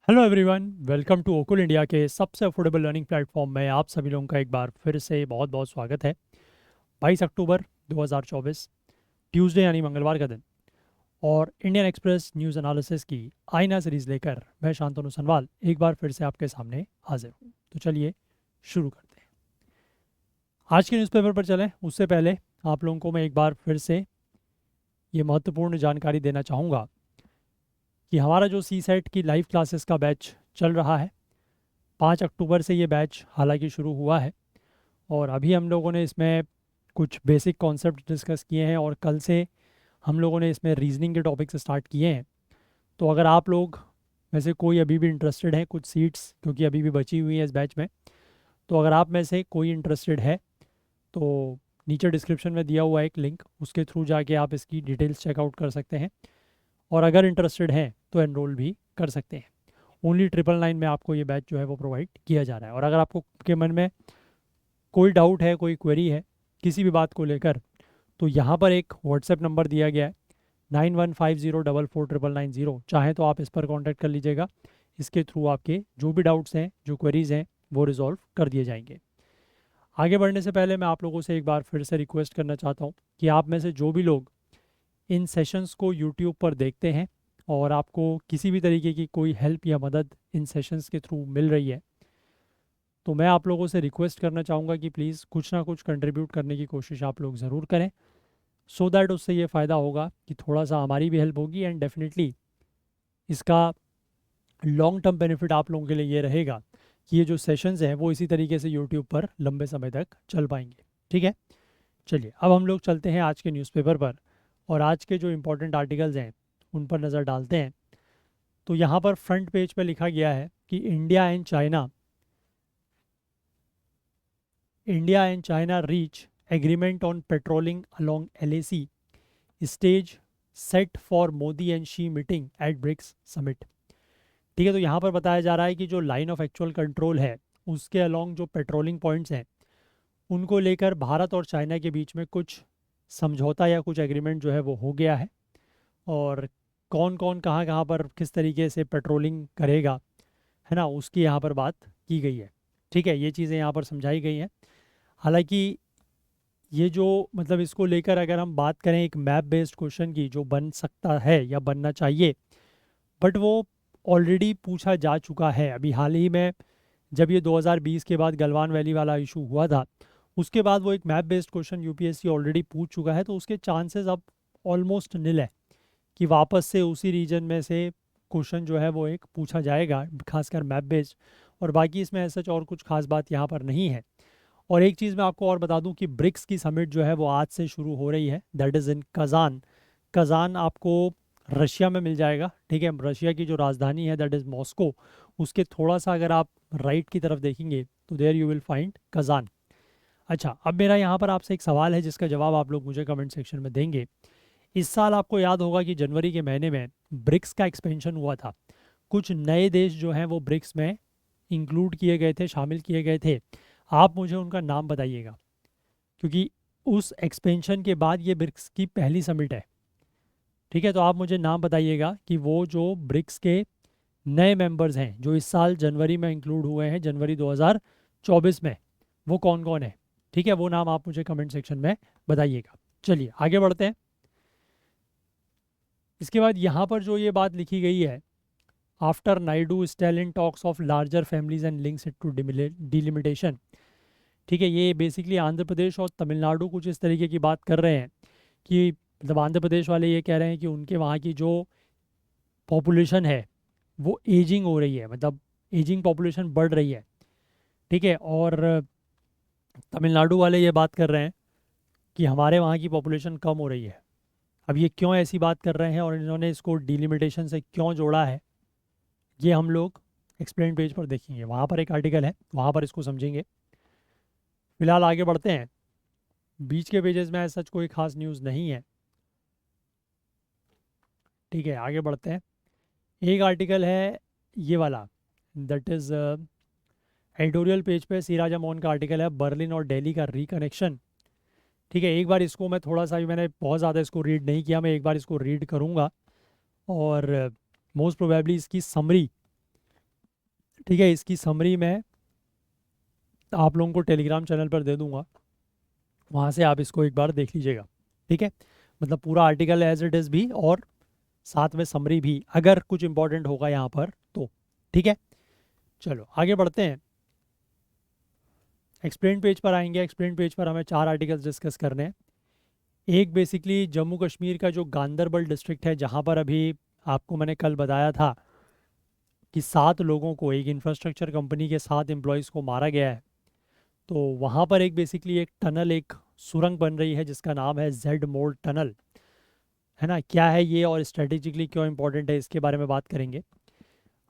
Hello everyone, welcome to ओकुल India के सबसे अफोर्डेबल लर्निंग प्लेटफॉर्म में आप सभी लोगों का एक बार फिर से बहुत बहुत स्वागत है। 22 अक्टूबर 2024, ट्यूसडे यानी मंगलवार का दिन, और इंडियन एक्सप्रेस न्यूज़ एनालिसिस की आईना सीरीज़ लेकर मैं शांतनु सनवाल एक बार फिर से आपके सामने हाजिर हूँ। तो चलिए शुरू करते हैं। आज के न्यूज़पेपर पर चलें उससे पहले आप लोगों को मैं एक बार फिर से ये महत्वपूर्ण जानकारी देना चाहूँगा कि हमारा जो सी सेट की लाइव क्लासेस का बैच चल रहा है, 5 अक्टूबर से ये बैच हालांकि शुरू हुआ है। और अभी हम लोगों ने इसमें कुछ बेसिक कॉन्सेप्ट डिस्कस किए हैं और कल से हम लोगों ने इसमें रीजनिंग के टॉपिक से स्टार्ट किए हैं। तो अगर आप लोग में से कोई अभी भी इंटरेस्टेड है, कुछ सीट्स क्योंकि अभी भी बची हुई हैं इस बैच में, तो अगर आप में से कोई इंटरेस्टेड है तो नीचे डिस्क्रिप्शन में दिया हुआ एक लिंक, उसके थ्रू जाके आप इसकी डिटेल्स चेकआउट कर सकते हैं। और अगर इंटरेस्टेड हैं तो एनरोल भी कर सकते हैं। ओनली 999 में आपको ये बैच जो है वो प्रोवाइड किया जा रहा है। और अगर आपको के मन में कोई डाउट है, कोई क्वेरी है किसी भी बात को लेकर, तो यहाँ पर एक व्हाट्सएप नंबर दिया गया है 9150449990। चाहे तो आप इस पर कांटेक्ट कर लीजिएगा। इसके थ्रू आपके जो भी डाउट्स हैं, जो क्वेरीज हैं, वो रिजॉल्व कर दिए जाएंगे। आगे बढ़ने से पहले मैं आप लोगों से एक बार फिर से रिक्वेस्ट करना चाहता हूँ कि आप में से जो भी लोग इन सेशंस को यूट्यूब पर देखते हैं और आपको किसी भी तरीके की कोई हेल्प या मदद इन सेशंस के थ्रू मिल रही है, तो मैं आप लोगों से रिक्वेस्ट करना चाहूँगा कि प्लीज़ कुछ ना कुछ कंट्रीब्यूट करने की कोशिश आप लोग ज़रूर करें, सो दैट उससे ये फ़ायदा होगा कि थोड़ा सा हमारी भी हेल्प होगी एंड डेफिनेटली इसका लॉन्ग टर्म बेनिफिट आप लोगों के लिए ये रहेगा कि ये जो सेशंस हैं वो इसी तरीके से यूट्यूब पर लंबे समय तक चल पाएंगे। ठीक है, चलिए अब हम लोग चलते हैं आज के न्यूज़पेपर पर और आज के जो इम्पोर्टेंट आर्टिकल्स हैं उन पर नज़र डालते हैं। तो यहाँ पर फ्रंट पेज पर लिखा गया है कि India and China reach agreement on patrolling along LAC, stage set for Modi and Xi meeting at BRICS summit. ठीक है, तो यहाँ पर बताया जा रहा है कि जो लाइन ऑफ एक्चुअल कंट्रोल है उसके अलोंग जो पेट्रोलिंग पॉइंट्स हैं उनको लेकर भारत और चाइना के बीच में कुछ समझौता या कुछ एग्रीमेंट जो है वो हो गया है। और कौन कौन कहाँ कहाँ पर किस तरीके से पेट्रोलिंग करेगा, है ना, उसकी यहाँ पर बात की गई है। ठीक है, ये चीज़ें यहाँ पर समझाई गई हैं। हालांकि ये जो मतलब इसको लेकर अगर हम बात करें एक मैप बेस्ड क्वेश्चन की जो बन सकता है या बनना चाहिए, बट वो ऑलरेडी पूछा जा चुका है अभी हाल ही में। जब ये 2020 के बाद गलवान वैली वाला इशू हुआ था, उसके बाद वो एक map based question UPSC already पूछ चुका है। तो उसके चांसेस अब ऑलमोस्ट निल है कि वापस से उसी रीजन में से क्वेश्चन जो है वो एक पूछा जाएगा, खासकर मैप बेस्ड। और बाकी इसमें ऐसा और कुछ खास बात यहाँ पर नहीं है। और एक चीज़ मैं आपको और बता दूं कि ब्रिक्स की समिट जो है वो आज से शुरू हो रही है, that is in Kazan. Kazan आपको रशिया में मिल जाएगा। ठीक है, रशिया की जो राजधानी है दैट इज़ मॉस्को, उसके थोड़ा सा अगर आप राइट की तरफ देखेंगे तो there you will find Kazan. अच्छा, अब मेरा यहाँ पर आपसे एक सवाल है जिसका जवाब आप लोग मुझे कमेंट सेक्शन में देंगे। इस साल आपको याद होगा कि जनवरी के महीने में ब्रिक्स का एक्सपेंशन हुआ था। कुछ नए देश जो हैं वो ब्रिक्स में इंक्लूड किए गए थे, शामिल किए गए थे। आप मुझे उनका नाम बताइएगा, क्योंकि उस एक्सपेंशन के बाद ये ब्रिक्स की पहली समिट है। ठीक है, तो आप मुझे नाम बताइएगा कि वो जो ब्रिक्स के नए मेंबर्स हैं जो इस साल जनवरी में इंक्लूड हुए हैं, जनवरी 2024 में, वो कौन कौन है। ठीक है, वो नाम आप मुझे कमेंट सेक्शन में बताइएगा। चलिए आगे बढ़ते हैं। इसके बाद यहाँ पर जो ये बात लिखी गई है, after Naidu Stalin talks of larger families and links it to delimitation. ठीक है, ये बेसिकली आंध्र प्रदेश और तमिलनाडु कुछ इस तरीके की बात कर रहे हैं कि मतलब आंध्र प्रदेश वाले ये कह रहे हैं कि उनके वहाँ की जो पॉपुलेशन है वो एजिंग हो रही है, मतलब एजिंग पॉपुलेशन बढ़ रही है। ठीक है, और तमिलनाडु वाले ये बात कर रहे हैं कि हमारे वहाँ की पॉपुलेशन कम हो रही है। अब ये क्यों ऐसी बात कर रहे हैं और इन्होंने इसको डिलिमिटेशन से क्यों जोड़ा है, ये हम लोग एक्सप्लेन पेज पर देखेंगे। वहाँ पर एक आर्टिकल है, वहाँ पर इसको समझेंगे। फिलहाल आगे बढ़ते हैं। बीच के पेजेस में सच कोई खास न्यूज़ नहीं है। ठीक है, आगे बढ़ते हैं। एक आर्टिकल है ये वाला, दैट इज़ एडिटोरियल पेज पे सी राजा मोहन का आर्टिकल है, बर्लिन और दिल्ली का रिकनेक्शन। ठीक है, एक बार इसको मैं थोड़ा सा भी, मैंने बहुत ज़्यादा इसको रीड नहीं किया, मैं एक बार इसको रीड करूँगा और मोस्ट प्रोबेबली इसकी समरी ठीक है, इसकी समरी मैं आप लोगों को टेलीग्राम चैनल पर दे दूंगा, वहाँ से आप इसको एक बार देख लीजिएगा। ठीक है, मतलब पूरा आर्टिकल एज इट इज़ भी और साथ में समरी भी, अगर कुछ इंपॉर्टेंट होगा यहाँ पर तो। ठीक है, चलो आगे बढ़ते हैं। एक्सप्लेन पेज पर आएंगे। एक्सप्लेन पेज पर हमें 4 आर्टिकल्स डिस्कस करने हैं। एक बेसिकली जम्मू कश्मीर का जो गांदरबल डिस्ट्रिक्ट है, जहाँ पर अभी आपको मैंने कल बताया था कि 7 लोगों को, एक इंफ्रास्ट्रक्चर कंपनी के 7 एम्प्लॉयज़ को मारा गया है। तो वहाँ पर एक बेसिकली एक टनल, एक सुरंग बन रही है जिसका नाम है जेड मोड़ टनल, है ना। क्या है ये और स्ट्रेटेजिकली क्यों इंपॉर्टेंट है, इसके बारे में बात करेंगे।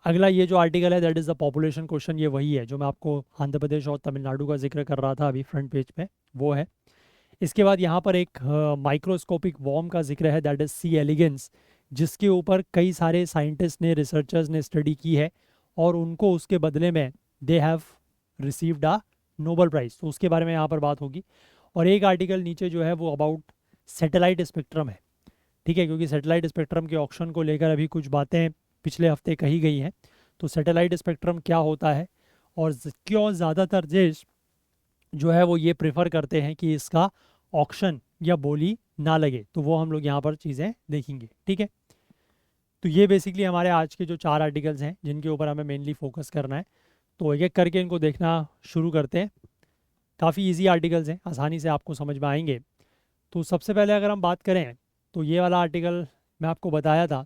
अगला ये जो आर्टिकल है, that is the population question, ये वही है जो मैं आपको आंध्र प्रदेश और तमिलनाडु का जिक्र कर रहा था अभी फ्रंट पेज पे, वो है। इसके बाद यहाँ पर एक माइक्रोस्कोपिक वॉर्म का जिक्र है, दैट इज़ सी एलिगेंस, जिसके ऊपर कई सारे साइंटिस्ट ने, रिसर्चर्स ने स्टडी की है और उनको उसके बदले में they have received a Nobel prize, तो उसके बारे में यहाँ पर बात होगी। और एक आर्टिकल नीचे जो है वो अबाउट सैटेलाइट स्पेक्ट्रम है। ठीक है, क्योंकि सैटेलाइट स्पेक्ट्रम के ऑक्शन को लेकर अभी कुछ बातें पिछले हफ्ते कही गई हैं। तो सैटेलाइट स्पेक्ट्रम क्या होता है और क्यों ज़्यादातर देश जो है वो ये प्रेफर करते हैं कि इसका ऑक्शन या बोली ना लगे, तो वो हम लोग यहाँ पर चीज़ें देखेंगे। ठीक है, तो ये बेसिकली हमारे आज के जो 4 आर्टिकल्स हैं जिनके ऊपर हमें मेनली फोकस करना है। तो एक एक करके इनको देखना शुरू करते हैं। काफ़ी इजी आर्टिकल्स हैं, आसानी से आपको समझ में आएंगे। तो सबसे पहले अगर हम बात करें तो ये वाला आर्टिकल मैं आपको बताया था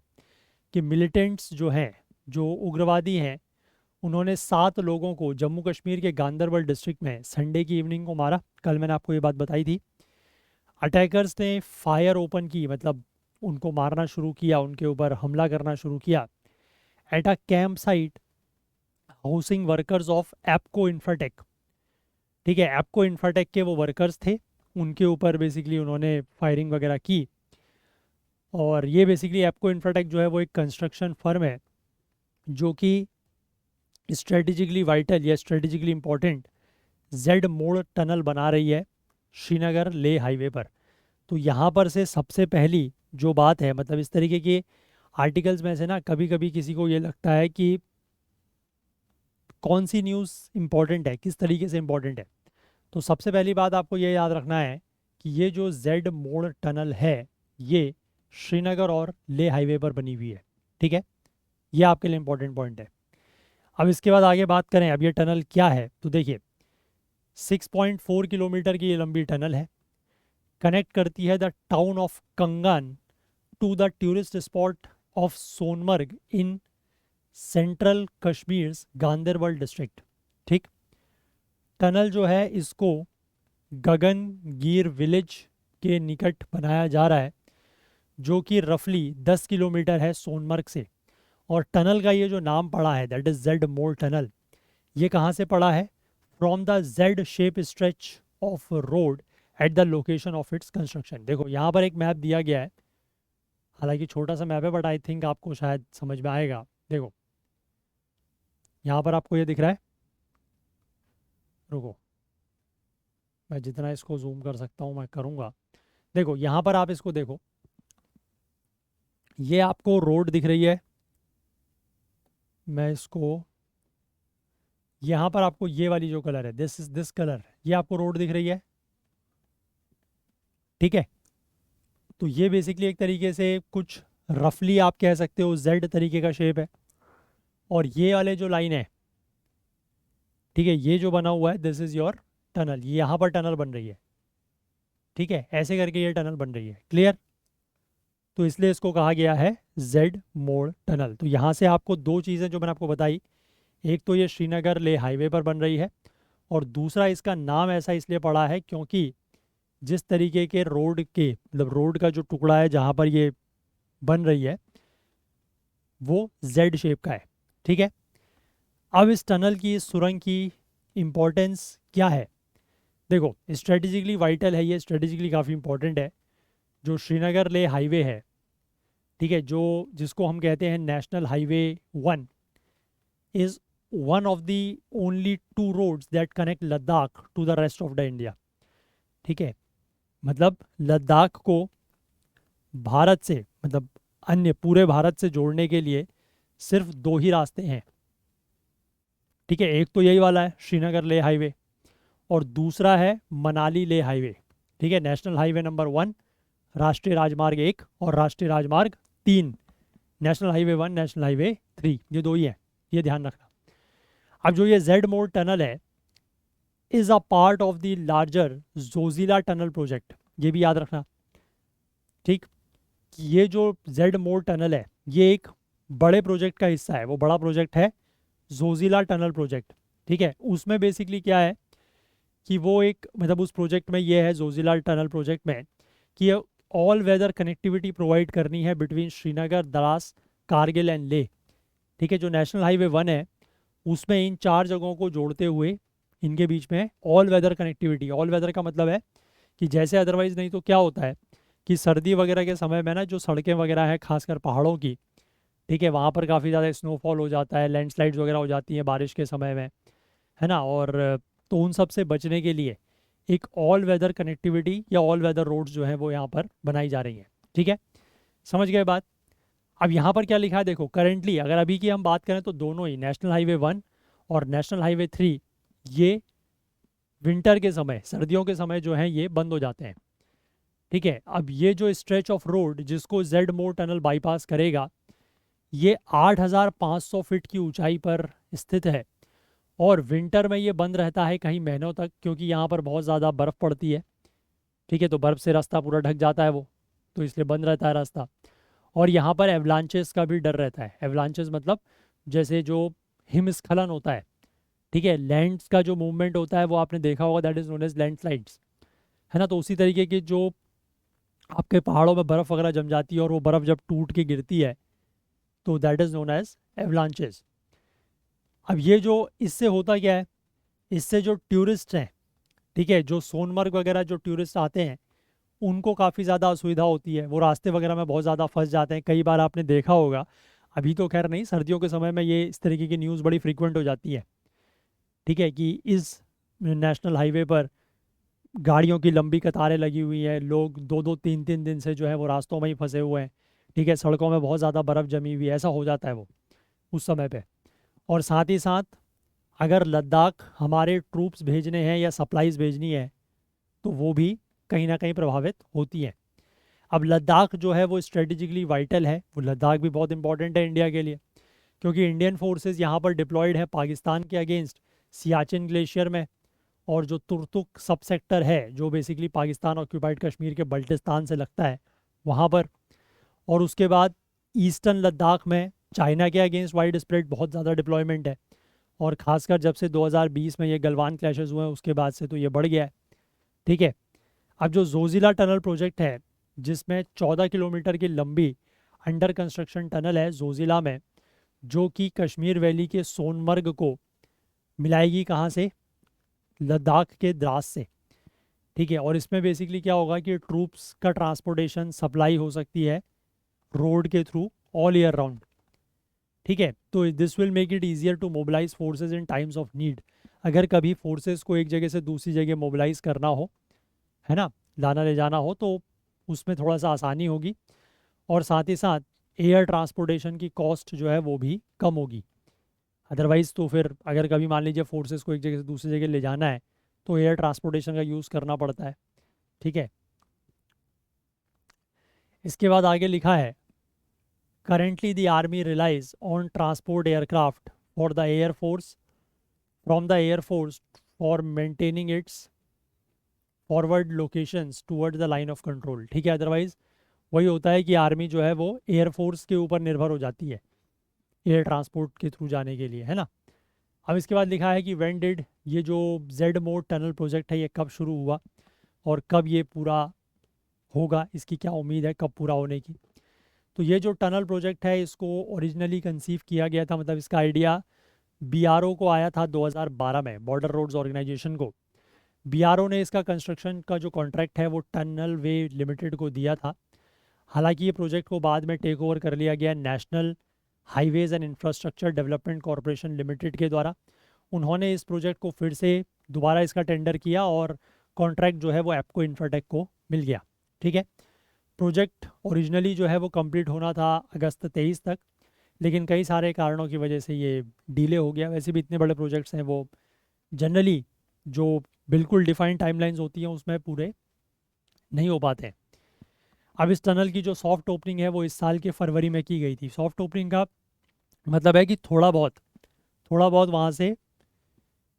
कि मिलिटेंट्स जो हैं, जो उग्रवादी हैं, उन्होंने 7 लोगों को जम्मू कश्मीर के गांदरबल डिस्ट्रिक्ट में संडे की इवनिंग को मारा। कल मैंने आपको ये बात बताई थी। अटैकर्स ने फायर ओपन की, मतलब उनको मारना शुरू किया, उनके ऊपर हमला करना शुरू किया at a camp site housing workers of APCO Infratech. ठीक है, एपको इंफ्राटेक के वो वर्कर्स थे, उनके ऊपर बेसिकली उन्होंने फायरिंग वगैरह की। और ये बेसिकली एपको इंफ्राटेक जो है वो एक कंस्ट्रक्शन फर्म है जो कि स्ट्रेटेजिकली वाइटल या स्ट्रेटेजिकली इम्पोर्टेंट जेड मोड़ टनल बना रही है श्रीनगर ले हाईवे पर। तो यहाँ पर से सबसे पहली जो बात है, मतलब इस तरीके के आर्टिकल्स में से ना कभी कभी किसी को ये लगता है कि कौन सी न्यूज़ इम्पोर्टेंट है, किस तरीके से इम्पोर्टेंट है। तो सबसे पहली बात आपको ये याद रखना है कि ये जो जेड मोड़ टनल है ये श्रीनगर और ले हाईवे पर बनी हुई है। ठीक है, ये आपके लिए इम्पोर्टेंट पॉइंट है। अब इसके बाद आगे बात करें, अब ये टनल क्या है, तो देखिए 6.4 किलोमीटर की ये लंबी टनल है। कनेक्ट करती है the town of Kangan to the tourist spot of Sonamarg in central Kashmir Ganderbal district. ठीक, टनल जो है इसको गगनगीर विलेज के निकट बनाया जा रहा है, जो कि रफली 10 किलोमीटर है सोनमर्ग से। और टनल का ये जो नाम पड़ा है, दैट इज़ जेड मोड़ टनल, ये कहाँ से पड़ा है? From the Z shape stretch of road at the location of its construction. देखो यहाँ पर एक मैप दिया गया है, हालांकि छोटा सा मैप है बट आई थिंक आपको शायद समझ में आएगा। देखो यहाँ पर आपको ये दिख रहा है, रुको मैं जितना इसको जूम कर सकता हूँ मैं करूँगा। देखो यहाँ पर आप इसको देखो, ये आपको रोड दिख रही है। मैं इसको यहाँ पर आपको ये वाली जो कलर है, दिस इज दिस कलर, ये आपको रोड दिख रही है। ठीक है, तो ये बेसिकली एक तरीके से कुछ रफली आप कह सकते हो जेड तरीके का शेप है। और ये वाले जो लाइन है, ठीक है, ये जो बना हुआ है दिस इज़ योर टनल, ये यहाँ पर टनल बन रही है। ठीक है, ऐसे करके ये टनल बन रही है। क्लियर? तो इसलिए इसको कहा गया है जेड मोड़ टनल। तो यहाँ से आपको 2 चीज़ें जो मैंने आपको बताई, एक तो ये श्रीनगर ले हाईवे पर बन रही है और दूसरा इसका नाम ऐसा इसलिए पड़ा है क्योंकि जिस तरीके के रोड के, मतलब रोड का जो टुकड़ा है जहाँ पर ये बन रही है वो जेड शेप का है। ठीक है, अब इस टनल की, इस सुरंग की इम्पोर्टेंस क्या है? देखो स्ट्रेटेजिकली वाइटल है, ये स्ट्रेटेजिकली काफ़ी इंपॉर्टेंट है। जो श्रीनगर ले हाईवे है, ठीक है, जो जिसको हम कहते हैं national highway 1, is one of the only 2 roads that connect Ladakh to the rest of the India. ठीक है, मतलब लद्दाख को भारत से, मतलब अन्य पूरे भारत से जोड़ने के लिए सिर्फ 2 ही रास्ते हैं। ठीक है, एक तो यही वाला है श्रीनगर लेह हाईवे, और दूसरा है मनाली लेह हाईवे। ठीक है, नेशनल हाईवे नंबर 1, राष्ट्रीय राजमार्ग 1 और राष्ट्रीय राजमार्ग 3, नेशनल हाईवे 1, नेशनल हाईवे 3, ये दो ही है, ये ध्यान रखना। अब जो ये जेड मोर टनल है is a part of the larger Zoji La tunnel project, ये भी याद रखना। ठीक, ये जो जेड मोर टनल है ये एक बड़े प्रोजेक्ट का हिस्सा है, वो बड़ा प्रोजेक्ट है जोजिला टनल प्रोजेक्ट। ठीक है, उसमें बेसिकली क्या है कि वो एक मतलब उस प्रोजेक्ट में ये है जोजिला टनल प्रोजेक्ट में कि ऑल वेदर कनेक्टिविटी प्रोवाइड करनी है बिटवीन श्रीनगर, द्रास, कारगिल एंड लेह। ठीक है, जो नेशनल हाईवे 1 है उसमें इन 4 जगहों को जोड़ते हुए इनके बीच में all weather connectivity, all weather का मतलब है कि जैसे अदरवाइज नहीं तो क्या होता है कि सर्दी वगैरह के समय में ना जो सड़कें वगैरह है खासकर पहाड़ों की, ठीक है, वहाँ पर काफ़ी ज़्यादा स्नोफॉल हो जाता है, लैंडस्लाइड्स वगैरह हो जाती हैं बारिश के समय में, है ना। और तो उन सब से बचने के लिए एक ऑल वेदर कनेक्टिविटी या ऑल वेदर रोड्स जो हैं वो यहाँ पर बनाई जा रही हैं। ठीक है, समझ गए बात। अब यहाँ पर क्या लिखा है देखो, करेंटली अगर अभी की हम बात करें तो दोनों ही नेशनल हाईवे 1 और नेशनल हाईवे 3 ये विंटर के समय, सर्दियों के समय जो है ये बंद हो जाते हैं। ठीक है, अब ये जो स्ट्रेच ऑफ रोड जिसको जेड मोर टनल बाईपास करेगा ये 8,500 फीट की ऊंचाई पर स्थित है, और विंटर में ये बंद रहता है कई महीनों तक क्योंकि यहाँ पर बहुत ज़्यादा बर्फ़ पड़ती है। ठीक है, तो बर्फ़ से रास्ता पूरा ढक जाता है वो, तो इसलिए बंद रहता है रास्ता। और यहाँ पर एवलांचेस का भी डर रहता है। एवलांचेस मतलब जैसे जो हिमस्खलन होता है, ठीक है, लैंड्स का जो मूवमेंट होता है वो आपने देखा होगा, that is known as landslides, है ना। तो उसी तरीके की जो आपके पहाड़ों में बर्फ़ वगैरह जम जाती है और वो बर्फ़ जब टूट के गिरती है तो that is known as avalanches. अब ये जो इससे होता क्या है, इससे जो टूरिस्ट हैं, ठीक है, जो सोनमर्ग वगैरह जो टूरिस्ट आते हैं उनको काफ़ी ज़्यादा असुविधा होती है, वो रास्ते वगैरह में बहुत ज़्यादा फंस जाते हैं। कई बार आपने देखा होगा, अभी तो खैर नहीं, सर्दियों के समय में ये इस तरीके की न्यूज़ बड़ी फ्रीक्वेंट हो जाती है। ठीक है, कि इस नेशनल हाईवे पर गाड़ियों की लंबी कतारें लगी हुई हैं, लोग 2-2 3-3 दिन से जो है वो रास्तों में ही फंसे हुए हैं। ठीक है, सड़कों में बहुत ज़्यादा बर्फ़ जमी हुई है, ऐसा हो जाता है वो उस समय पे। और साथ ही साथ अगर लद्दाख हमारे ट्रूप्स भेजने हैं या सप्लाईज भेजनी है तो वो भी कहीं ना कहीं प्रभावित होती हैं। अब लद्दाख जो है वो स्ट्रेटेजिकली वाइटल है, वो लद्दाख भी बहुत इंपॉर्टेंट है इंडिया के लिए क्योंकि इंडियन फोर्सेस यहाँ पर डिप्लॉयड है पाकिस्तान के अगेंस्ट सियाचिन ग्लेशियर में, और जो तुर्तुक सब सेक्टर है जो बेसिकली पाकिस्तान ऑक्यूपाइड कश्मीर के बल्टिस्तान से लगता है वहाँ पर, और उसके बाद ईस्टर्न लद्दाख में चाइना के अगेंस्ट वाइड स्प्रेड बहुत ज़्यादा डिप्लॉयमेंट है, और ख़ासकर जब से 2020 में ये गलवान क्लैशेस हुए हैं उसके बाद से तो ये बढ़ गया है। ठीक है, अब जो जोजिला टनल प्रोजेक्ट है जिसमें 14 किलोमीटर की लंबी अंडर कंस्ट्रक्शन टनल है जोजिला में, जो कि कश्मीर वैली के सोनमर्ग को मिलाएगी कहाँ से, लद्दाख के द्रास से। ठीक है, और इसमें बेसिकली क्या होगा कि ट्रूप्स का ट्रांसपोर्टेशन सप्लाई हो सकती है रोड के थ्रू ऑल ईयर राउंड। ठीक है, तो this will make it easier to mobilise forces in times of need. अगर कभी फोर्सेस को एक जगह से दूसरी जगह मोबिलाइज करना हो, है ना, लाना ले जाना हो, तो उसमें थोड़ा सा आसानी होगी, और साथ ही साथ एयर ट्रांसपोर्टेशन की कॉस्ट जो है वो भी कम होगी। अदरवाइज़ तो फिर अगर कभी मान लीजिए फोर्सेस को एक जगह से दूसरी जगह ले जाना है तो एयर ट्रांसपोर्टेशन का यूज़ करना पड़ता है। ठीक है, इसके बाद आगे लिखा है currently the army relies on transport aircraft for the air force from the air force for maintaining its forward locations toward the line of control. ठीक है, अदरवाइज वही होता है कि आर्मी जो है वो एयरफोर्स के ऊपर निर्भर हो जाती है एयर ट्रांसपोर्ट के थ्रू जाने के लिए, है ना। अब इसके बाद लिखा है कि व्हेन डिड ये जो जेड मोर टनल प्रोजेक्ट है ये कब शुरू हुआ और कब ये पूरा होगा, इसकी क्या उम्मीद है कब पूरा होने की। तो ये जो टनल प्रोजेक्ट है इसको ओरिजिनली कंसीव किया गया था, मतलब इसका आइडिया बीआरओ को आया था 2012 में, बॉर्डर रोड्स ऑर्गेनाइजेशन को। बीआरओ ने इसका कंस्ट्रक्शन का जो कॉन्ट्रैक्ट है वो टनल वे लिमिटेड को दिया था। हालांकि ये प्रोजेक्ट को बाद में टेक ओवर कर लिया गया national highways and infrastructure development corporation limited के द्वारा। उन्होंने इस प्रोजेक्ट को फिर से दोबारा इसका टेंडर किया और कॉन्ट्रैक्ट जो है वो एप्को इंफ्राटेक को मिल गया। ठीक है, प्रोजेक्ट ओरिजिनली जो है वो कंप्लीट होना था अगस्त 23 तक, लेकिन कई सारे कारणों की वजह से ये डिले हो गया। वैसे भी इतने बड़े प्रोजेक्ट्स हैं, वो जनरली जो बिल्कुल डिफाइंड टाइमलाइंस होती हैं उसमें पूरे नहीं हो पाते हैं। अब इस टनल की जो सॉफ्ट ओपनिंग है वो इस साल के फरवरी में की गई थी। सॉफ्ट ओपनिंग का मतलब है कि थोड़ा बहुत वहाँ से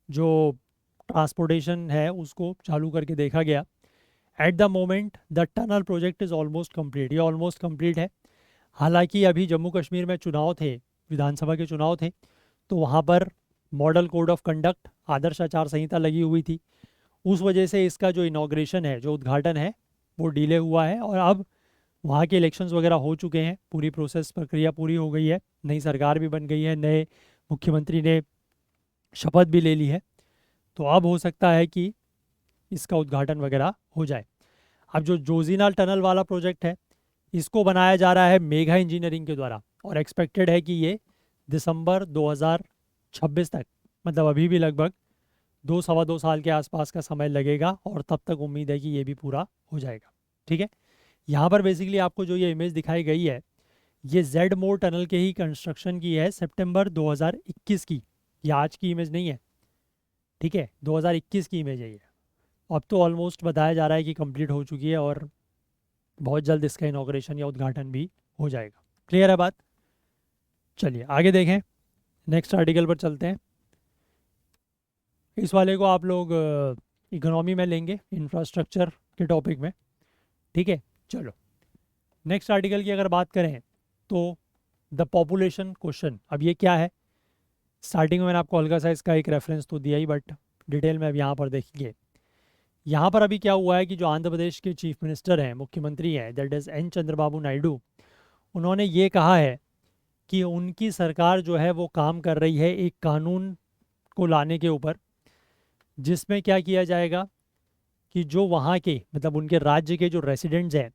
जो ट्रांसपोर्टेशन है उसको चालू करके देखा गया। At the moment the tunnel project is almost complete, ये ऑलमोस्ट कंप्लीट है। हालांकि अभी जम्मू कश्मीर में चुनाव थे, विधानसभा के चुनाव थे, तो वहाँ पर मॉडल कोड ऑफ कंडक्ट, आदर्श आचार संहिता लगी हुई थी। उस वजह से इसका जो इनॉग्रेशन है, जो उद्घाटन है, वो डिले हुआ है। और अब वहाँ के इलेक्शंस वगैरह हो चुके हैं, पूरी प्रोसेस प्रक्रिया पूरी हो गई है, नई सरकार भी बन गई है, नए मुख्यमंत्री ने शपथ भी ले ली है। तो अब हो सकता है कि इसका उद्घाटन वगैरह हो जाए। अब जो जोजीनाल टनल वाला प्रोजेक्ट है, इसको बनाया जा रहा है मेघा इंजीनियरिंग के द्वारा, और एक्सपेक्टेड है कि ये दिसंबर 2026 तक, मतलब अभी भी लगभग 2 सवा 2 साल के आसपास का समय लगेगा, और तब तक उम्मीद है कि ये भी पूरा हो जाएगा। ठीक है, यहाँ पर बेसिकली आपको जो ये इमेज दिखाई गई है, ये जेड मोर टनल के ही कंस्ट्रक्शन की है, सितंबर 2021 की। ये आज की इमेज नहीं है, ठीक है, 2021 की इमेज है ये। अब तो ऑलमोस्ट बताया जा रहा है कि कंप्लीट हो चुकी है, और बहुत जल्द इसका इनॉग्रेशन या उद्घाटन भी हो जाएगा। क्लियर है बात? चलिए आगे देखें, नेक्स्ट आर्टिकल पर चलते हैं। इस वाले को आप लोग इकोनॉमी में लेंगे, इंफ्रास्ट्रक्चर के टॉपिक में। ठीक है, चलो नेक्स्ट आर्टिकल की अगर बात करें तो द पॉपुलेशन क्वेश्चन। अब ये क्या है, स्टार्टिंग में मैंने आपको हल्का सा इसका एक रेफरेंस तो दिया ही, बट डिटेल में अब यहाँ पर देखिए। यहाँ पर अभी क्या हुआ है कि जो आंध्र प्रदेश के चीफ मिनिस्टर हैं, मुख्यमंत्री हैं, that is an Chandrababu Naidu, उन्होंने ये कहा है कि उनकी सरकार जो है वो काम कर रही है एक कानून को लाने के ऊपर, जिसमें क्या किया जाएगा कि जो वहाँ के, मतलब उनके राज्य के जो रेसिडेंट्स हैं,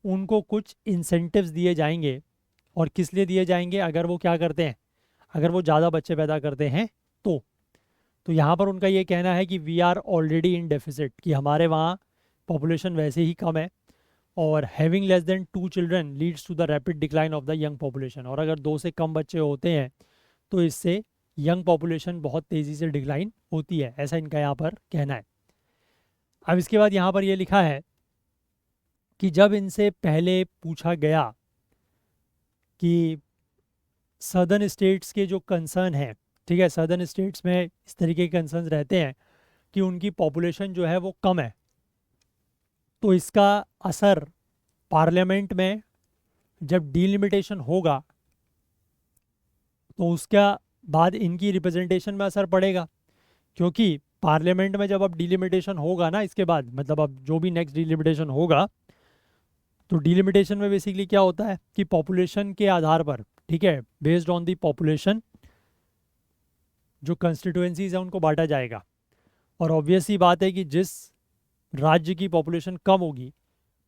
उनको कुछ इंसेंटिव्स दिए जाएंगे। और किस लिए दिए जाएंगे? अगर वो क्या करते हैं, अगर वो ज़्यादा बच्चे पैदा करते हैं तो यहाँ पर उनका ये कहना है कि we are already in deficit, कि हमारे वहाँ पॉपुलेशन वैसे ही कम है, और having less than 2 children leads to the rapid decline of the young population. और अगर 2 से कम बच्चे होते हैं तो इससे यंग पॉपुलेशन बहुत तेज़ी से डिक्लाइन होती है, ऐसा इनका यहाँ पर कहना है। अब इसके बाद यहाँ पर ये लिखा है कि जब इनसे पहले पूछा गया कि सदर्न स्टेट्स के जो कंसर्न है, ठीक है, सदर्न स्टेट्स में इस तरीके के कंसर्न रहते हैं कि उनकी पॉपुलेशन जो है वो कम है, तो इसका असर पार्लियामेंट में जब डिलिमिटेशन होगा तो उसका बाद इनकी रिप्रेजेंटेशन में असर पड़ेगा। क्योंकि पार्लियामेंट में जब अब डिलिमिटेशन होगा ना, इसके बाद मतलब अब जो भी नेक्स्ट डिलिमिटेशन होगा, तो डिलिमिटेशन में बेसिकली क्या होता है कि पॉपुलेशन के आधार पर, ठीक है, बेस्ड ऑन दी पॉपुलेशन जो कंस्टिट्यूएंसीज है उनको बांटा जाएगा। और ऑब्वियस ही बात है कि जिस राज्य की पॉपुलेशन कम होगी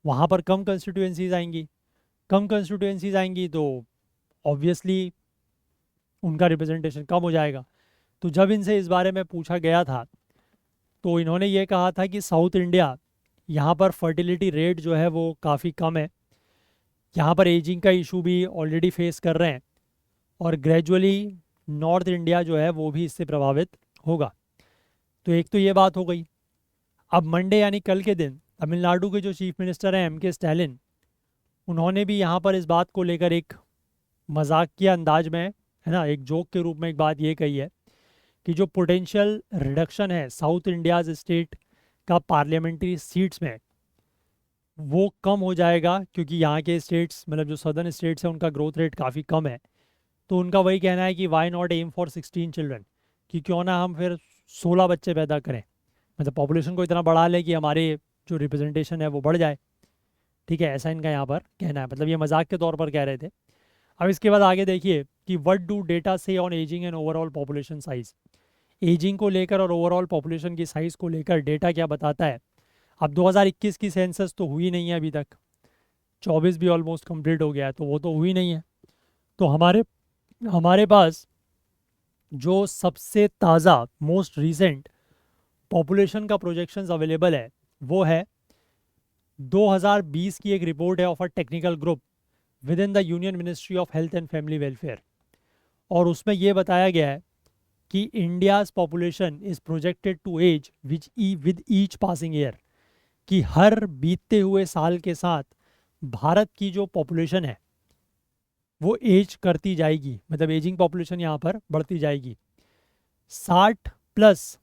वहाँ पर कम कंस्टिट्यूएंसीज आएंगी, कम कंस्टिट्यूएंसीज आएंगी तो ऑब्वियसली उनका रिप्रेजेंटेशन कम हो जाएगा। तो जब इनसे इस बारे में पूछा गया था तो इन्होंने ये कहा था कि साउथ इंडिया, यहाँ पर फर्टिलिटी रेट जो है वो काफ़ी कम है, यहाँ पर एजिंग का इशू भी ऑलरेडी फेस कर रहे हैं, और ग्रेजुअली नॉर्थ इंडिया जो है वो भी इससे प्रभावित होगा। तो एक तो ये बात हो गई। अब मंडे यानी कल के दिन तमिलनाडु के जो चीफ मिनिस्टर हैं एम के स्टैलिन, उन्होंने भी यहाँ पर इस बात को लेकर एक मजाक के अंदाज में, है ना, एक जोक के रूप में एक बात ये कही है कि जो पोटेंशियल रिडक्शन है साउथ इंडियाज स्टेट का पार्लियामेंट्री सीट्स में, वो कम हो जाएगा, क्योंकि यहाँ के स्टेट्स, मतलब जो सदर्न स्टेट्स हैं, उनका ग्रोथ रेट काफ़ी कम है। तो उनका वही कहना है कि why not aim for 16 children, कि क्यों ना हम फिर 16 बच्चे पैदा करें, मतलब पॉपुलेशन को इतना बढ़ा लें कि हमारे जो रिप्रेजेंटेशन है वो बढ़ जाए। ठीक है, ऐसा इनका यहाँ पर कहना है, मतलब ये मजाक के तौर पर कह रहे थे। अब इसके बाद आगे देखिए कि व्हाट डू डेटा से on ageing and overall population size. Ageing को लेकर और ओवरऑल पॉपुलेशन की साइज़ को लेकर डेटा क्या बताता है। अब 2021 की सेंसस तो हुई नहीं है अभी तक, 24 भी ऑलमोस्ट कंप्लीट हो गया है, तो वो तो हुई नहीं है। तो हमारे पास जो सबसे ताज़ा मोस्ट रीसेंट पॉपुलेशन का प्रोजेक्शंस अवेलेबल है वो है 2020 की एक रिपोर्ट है of a technical group within the union ministry of health and family welfare. और उसमें ये बताया गया है कि India's population is projected to age with each passing year, कि हर बीतते हुए साल के साथ भारत की जो पॉपुलेशन है वो एज करती जाएगी, मतलब एजिंग पॉपुलेशन यहाँ पर बढ़ती जाएगी। 60 प्लस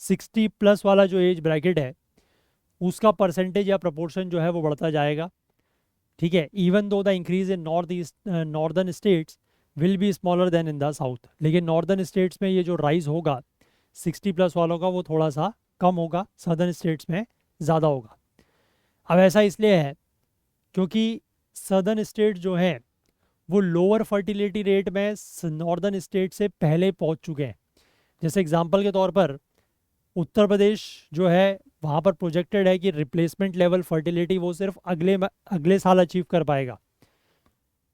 60 प्लस वाला जो एज ब्रैकेट है उसका परसेंटेज या प्रपोर्शन जो है वो बढ़ता जाएगा। ठीक है, even though the increase in northern states will be smaller then in the south, लेकिन नॉर्दर्न स्टेट्स में ये जो राइज होगा 60 प्लस वालों का वो थोड़ा सा कम होगा, सदर्न स्टेट्स में ज़्यादा होगा। अब ऐसा इसलिए है क्योंकि सदर्न स्टेट जो है वो लोअर फर्टिलिटी रेट में नॉर्दर्न स्टेट से पहले पहुंच चुके हैं। जैसे एग्जांपल के तौर पर उत्तर प्रदेश जो है वहाँ पर प्रोजेक्टेड है कि रिप्लेसमेंट लेवल फर्टिलिटी वो सिर्फ अगले साल अचीव कर पाएगा।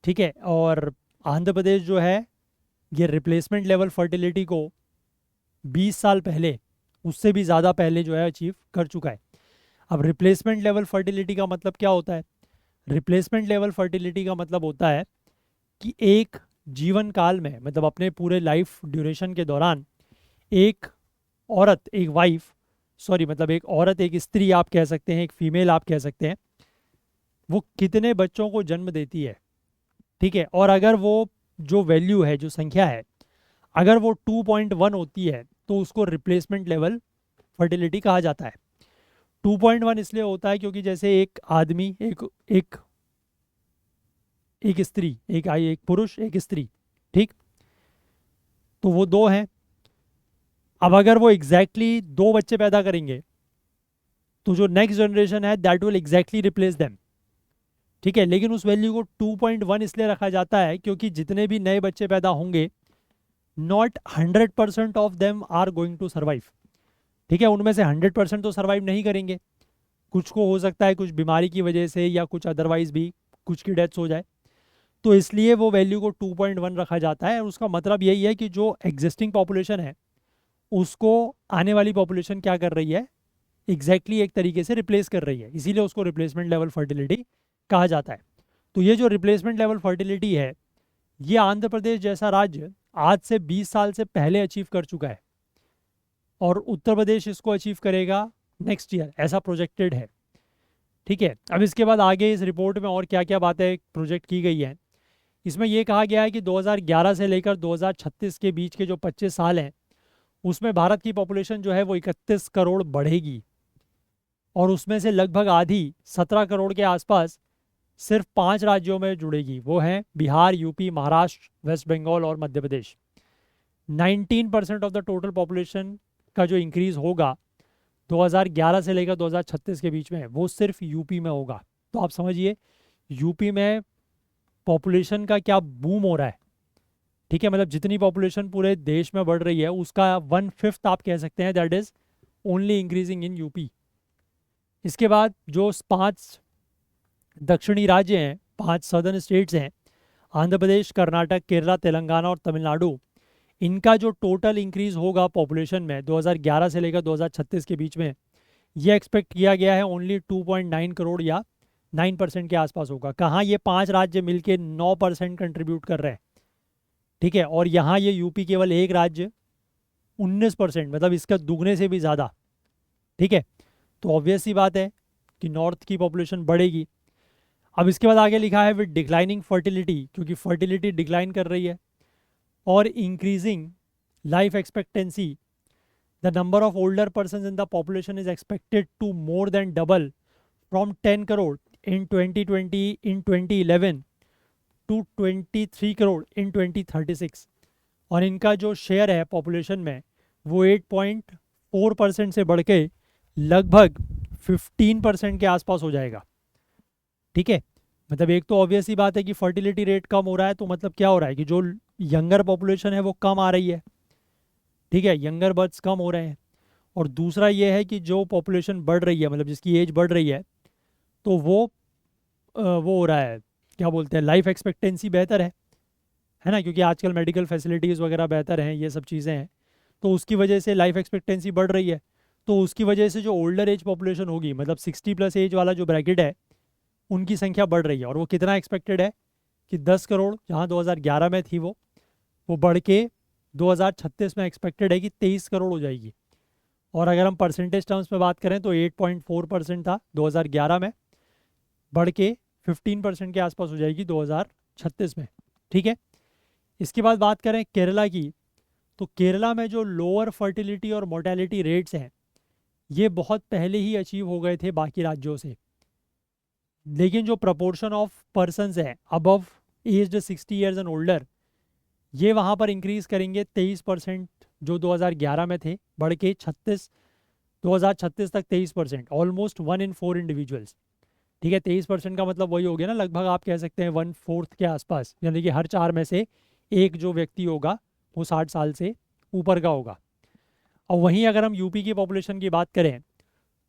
ठीक है, और आंध्र प्रदेश जो है ये रिप्लेसमेंट लेवल फर्टिलिटी को 20 साल पहले, उससे भी ज़्यादा पहले जो है अचीव कर चुका है। अब रिप्लेसमेंट लेवल फर्टिलिटी का मतलब क्या होता है? रिप्लेसमेंट लेवल फर्टिलिटी का मतलब होता है कि एक जीवन काल में, मतलब अपने पूरे लाइफ ड्यूरेशन के दौरान एक औरत, एक वाइफ, सॉरी मतलब एक औरत, एक स्त्री आप कह सकते हैं, एक फीमेल आप कह सकते हैं, वो कितने बच्चों को जन्म देती है। ठीक है, और अगर वो जो वैल्यू है, जो संख्या है, अगर वो 2.1 होती है तो उसको रिप्लेसमेंट लेवल फर्टिलिटी कहा जाता है। 2.1 इसलिए होता है क्योंकि जैसे एक आदमी, एक एक एक स्त्री, एक पुरुष एक स्त्री, ठीक, तो वो दो हैं। अब अगर वो एग्जैक्टली दो बच्चे पैदा करेंगे तो जो नेक्स्ट जनरेशन है that will exactly replace them. ठीक है, लेकिन उस वैल्यू को 2.1 इसलिए रखा जाता है क्योंकि जितने भी नए बच्चे पैदा होंगे not 100% of them are going to survive. ठीक है, उनमें से 100% तो सर्वाइव नहीं करेंगे, कुछ को हो सकता है कुछ बीमारी की वजह से या कुछ अदरवाइज भी कुछ की डेथ्स हो जाए, तो इसलिए वो वैल्यू को 2.1 रखा जाता है। और उसका मतलब यही है कि जो एग्जिस्टिंग पॉपुलेशन है उसको आने वाली पॉपुलेशन क्या कर रही है, एग्जैक्टली एक तरीके से रिप्लेस कर रही है, इसीलिए उसको रिप्लेसमेंट लेवल फर्टिलिटी कहा जाता है। तो ये जो रिप्लेसमेंट लेवल फर्टिलिटी है ये आंध्र प्रदेश जैसा राज्य आज से 20 साल से पहले अचीव कर चुका है और उत्तर प्रदेश इसको अचीव करेगा नेक्स्ट ईयर, ऐसा प्रोजेक्टेड है। ठीक है, अब इसके बाद आगे इस रिपोर्ट में और क्या क्या बातें प्रोजेक्ट की गई हैं। इसमें यह कहा गया है कि 2011 से लेकर 2036 के बीच के जो 25 साल हैं उसमें भारत की पॉपुलेशन जो है वो 31 करोड़ बढ़ेगी और उसमें से लगभग आधी 17 करोड़ के आसपास सिर्फ 5 राज्यों में जुड़ेगी, वो हैं बिहार, यूपी, महाराष्ट्र, वेस्ट बंगाल और Madhya Pradesh. 19% of the total population का जो इंक्रीज होगा 2011 से लेकर 2036 के बीच में वो सिर्फ यूपी में होगा। तो आप समझिए यूपी में पॉपुलेशन का क्या बूम हो रहा है। ठीक है, मतलब जितनी पॉपुलेशन पूरे देश में बढ़ रही है उसका 1/5 आप कह सकते हैं that is only increasing in UP. इसके बाद जो 5 दक्षिणी राज्य हैं, 5 सदर्न स्टेट्स हैं, आंध्र प्रदेश, कर्नाटक, केरला, तेलंगाना और तमिलनाडु, इनका जो टोटल इंक्रीज होगा पॉपुलेशन में 2011 से लेकर 2036 के बीच में ये एक्सपेक्ट किया गया है ओनली 2.9 करोड़ या 9% के आसपास होगा। कहाँ ये 5 राज्य मिलके 9% कंट्रीब्यूट कर रहे हैं। ठीक है, और यहाँ ये यूपी केवल एक राज्य 19%, मतलब इसका दुगने से भी ज़्यादा। ठीक है, तो ऑब्वियस सी बात है कि नॉर्थ की पॉपुलेशन बढ़ेगी। अब इसके बाद आगे लिखा है विद डिक्लाइनिंग फर्टिलिटी, क्योंकि फर्टिलिटी डिक्लाइन कर रही है, और increasing life expectancy the number of older person in the population is expected to more than double from 10 crore in 2011 to 23 crore in 2036। और इनका जो शेयर है पॉपुलेशन में वो 8.4% से बढ़ के लगभग 15% के आसपास हो जाएगा। ठीक है, मतलब एक तो ऑब्वियस ही बात है कि फर्टिलिटी रेट कम हो रहा है, तो मतलब क्या हो रहा है कि जो यंगर पॉपुलेशन है वो कम आ रही है। ठीक है, यंगर बर्थ्स कम हो रहे हैं। और दूसरा ये है कि जो पॉपुलेशन बढ़ रही है, मतलब जिसकी एज बढ़ रही है, तो वो हो रहा है, क्या बोलते हैं, लाइफ एक्सपेक्टेंसी बेहतर है ना, क्योंकि आजकल मेडिकल फैसिलिटीज़ वगैरह बेहतर हैं, ये सब चीज़ें हैं, तो उसकी वजह से लाइफ एक्सपेक्टेंसी बढ़ रही है। तो उसकी वजह से जो ओल्डर एज पॉपुलेशन होगी, मतलब 60 प्लस एज वाला जो ब्रैकेट है, उनकी संख्या बढ़ रही है। और वो कितना एक्सपेक्टेड है कि 10 करोड़ जहाँ 2011 में थी वो बढ़ के 2036 में एक्सपेक्टेड है कि 23 करोड़ हो जाएगी। और अगर हम परसेंटेज टर्म्स में बात करें तो 8.4% था 2011 में, बढ़ के 15% के आसपास हो जाएगी 2036 में। ठीक है, इसके बाद बात करें केरला की, तो केरला में जो लोअर फर्टिलिटी और मोर्टेलिटी रेट्स हैं ये बहुत पहले ही अचीव हो गए थे बाकी राज्यों से, लेकिन जो प्रपोर्शन ऑफ पर्सनस है above aged 60 years and older, ये वहाँ पर इंक्रीज़ करेंगे 23% जो 2011 में थे, बढ़ के 2036 तक 23%, ऑलमोस्ट 1 in 4 इंडिविजुअल्स। ठीक है, 23% का मतलब वही हो गया ना, लगभग आप कह सकते हैं 1/4 के आसपास, यानी कि हर 4 में से एक जो व्यक्ति होगा वो 60 साल से ऊपर का होगा। और वहीं अगर हम यूपी की पॉपुलेशन की बात करें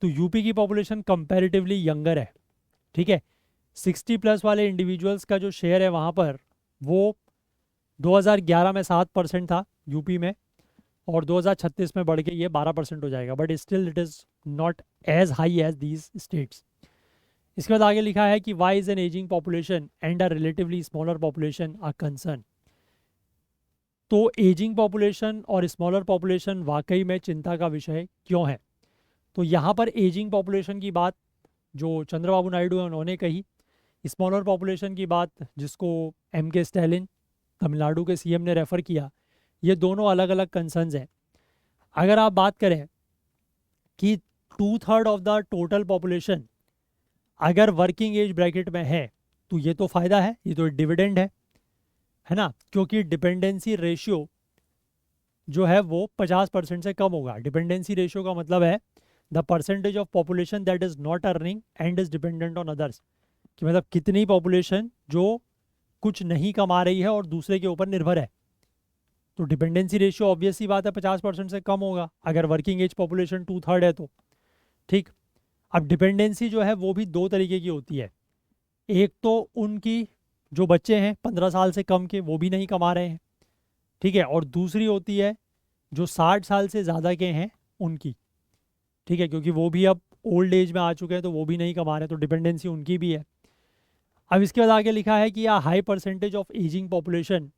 तो यूपी की पॉपुलेशन कंपैरेटिवली यंगर है। ठीक है, 60+ वाले इंडिविजुअल्स का जो शेयर है वहाँ पर वो 2011 में 7% था यूपी में, और 2036 में बढ़ के ये 12% हो जाएगा, but still it is not as high as these states. इसके बाद आगे लिखा है कि why is an ageing population and a relatively smaller population are concern. तो एजिंग पॉपुलेशन और स्मॉलर पॉपुलेशन वाकई में चिंता का विषय क्यों है? तो यहाँ पर एजिंग पॉपुलेशन की बात जो चंद्रबाबू नायडू है उन्होंने कही, स्मॉलर पॉपुलेशन की बात जिसको M.K. स्टैलिन तमिलनाडु के CM ने रेफ़र किया, ये दोनों अलग अलग कंसर्न्स हैं। अगर आप बात करें कि 2/3 ऑफ द टोटल पॉपुलेशन अगर वर्किंग एज ब्रैकेट में है तो ये तो फ़ायदा है, ये तो डिविडेंड है ना, क्योंकि डिपेंडेंसी रेशियो जो है वो 50% से कम होगा। डिपेंडेंसी रेशियो का मतलब है the percentage of population that is not earning and is dependent on others, कि मतलब कितनी पॉपुलेशन जो कुछ नहीं कमा रही है और दूसरे के ऊपर निर्भर है। तो डिपेंडेंसी रेशियो ऑब्वियस सी बात है 50% से कम होगा अगर वर्किंग एज पॉपुलेशन 2/3 है तो। ठीक, अब डिपेंडेंसी जो है वो भी दो तरीके की होती है। एक तो उनकी जो बच्चे हैं 15 साल से कम के, वो भी नहीं कमा रहे हैं। ठीक है, और दूसरी होती है जो 60 साल से ज़्यादा के हैं उनकी। ठीक है, क्योंकि वो भी अब ओल्ड एज में आ चुके हैं तो वो भी नहीं कमा रहे, तो डिपेंडेंसी उनकी भी है। अब इसके बाद आगे लिखा है कि a high percentage of aging population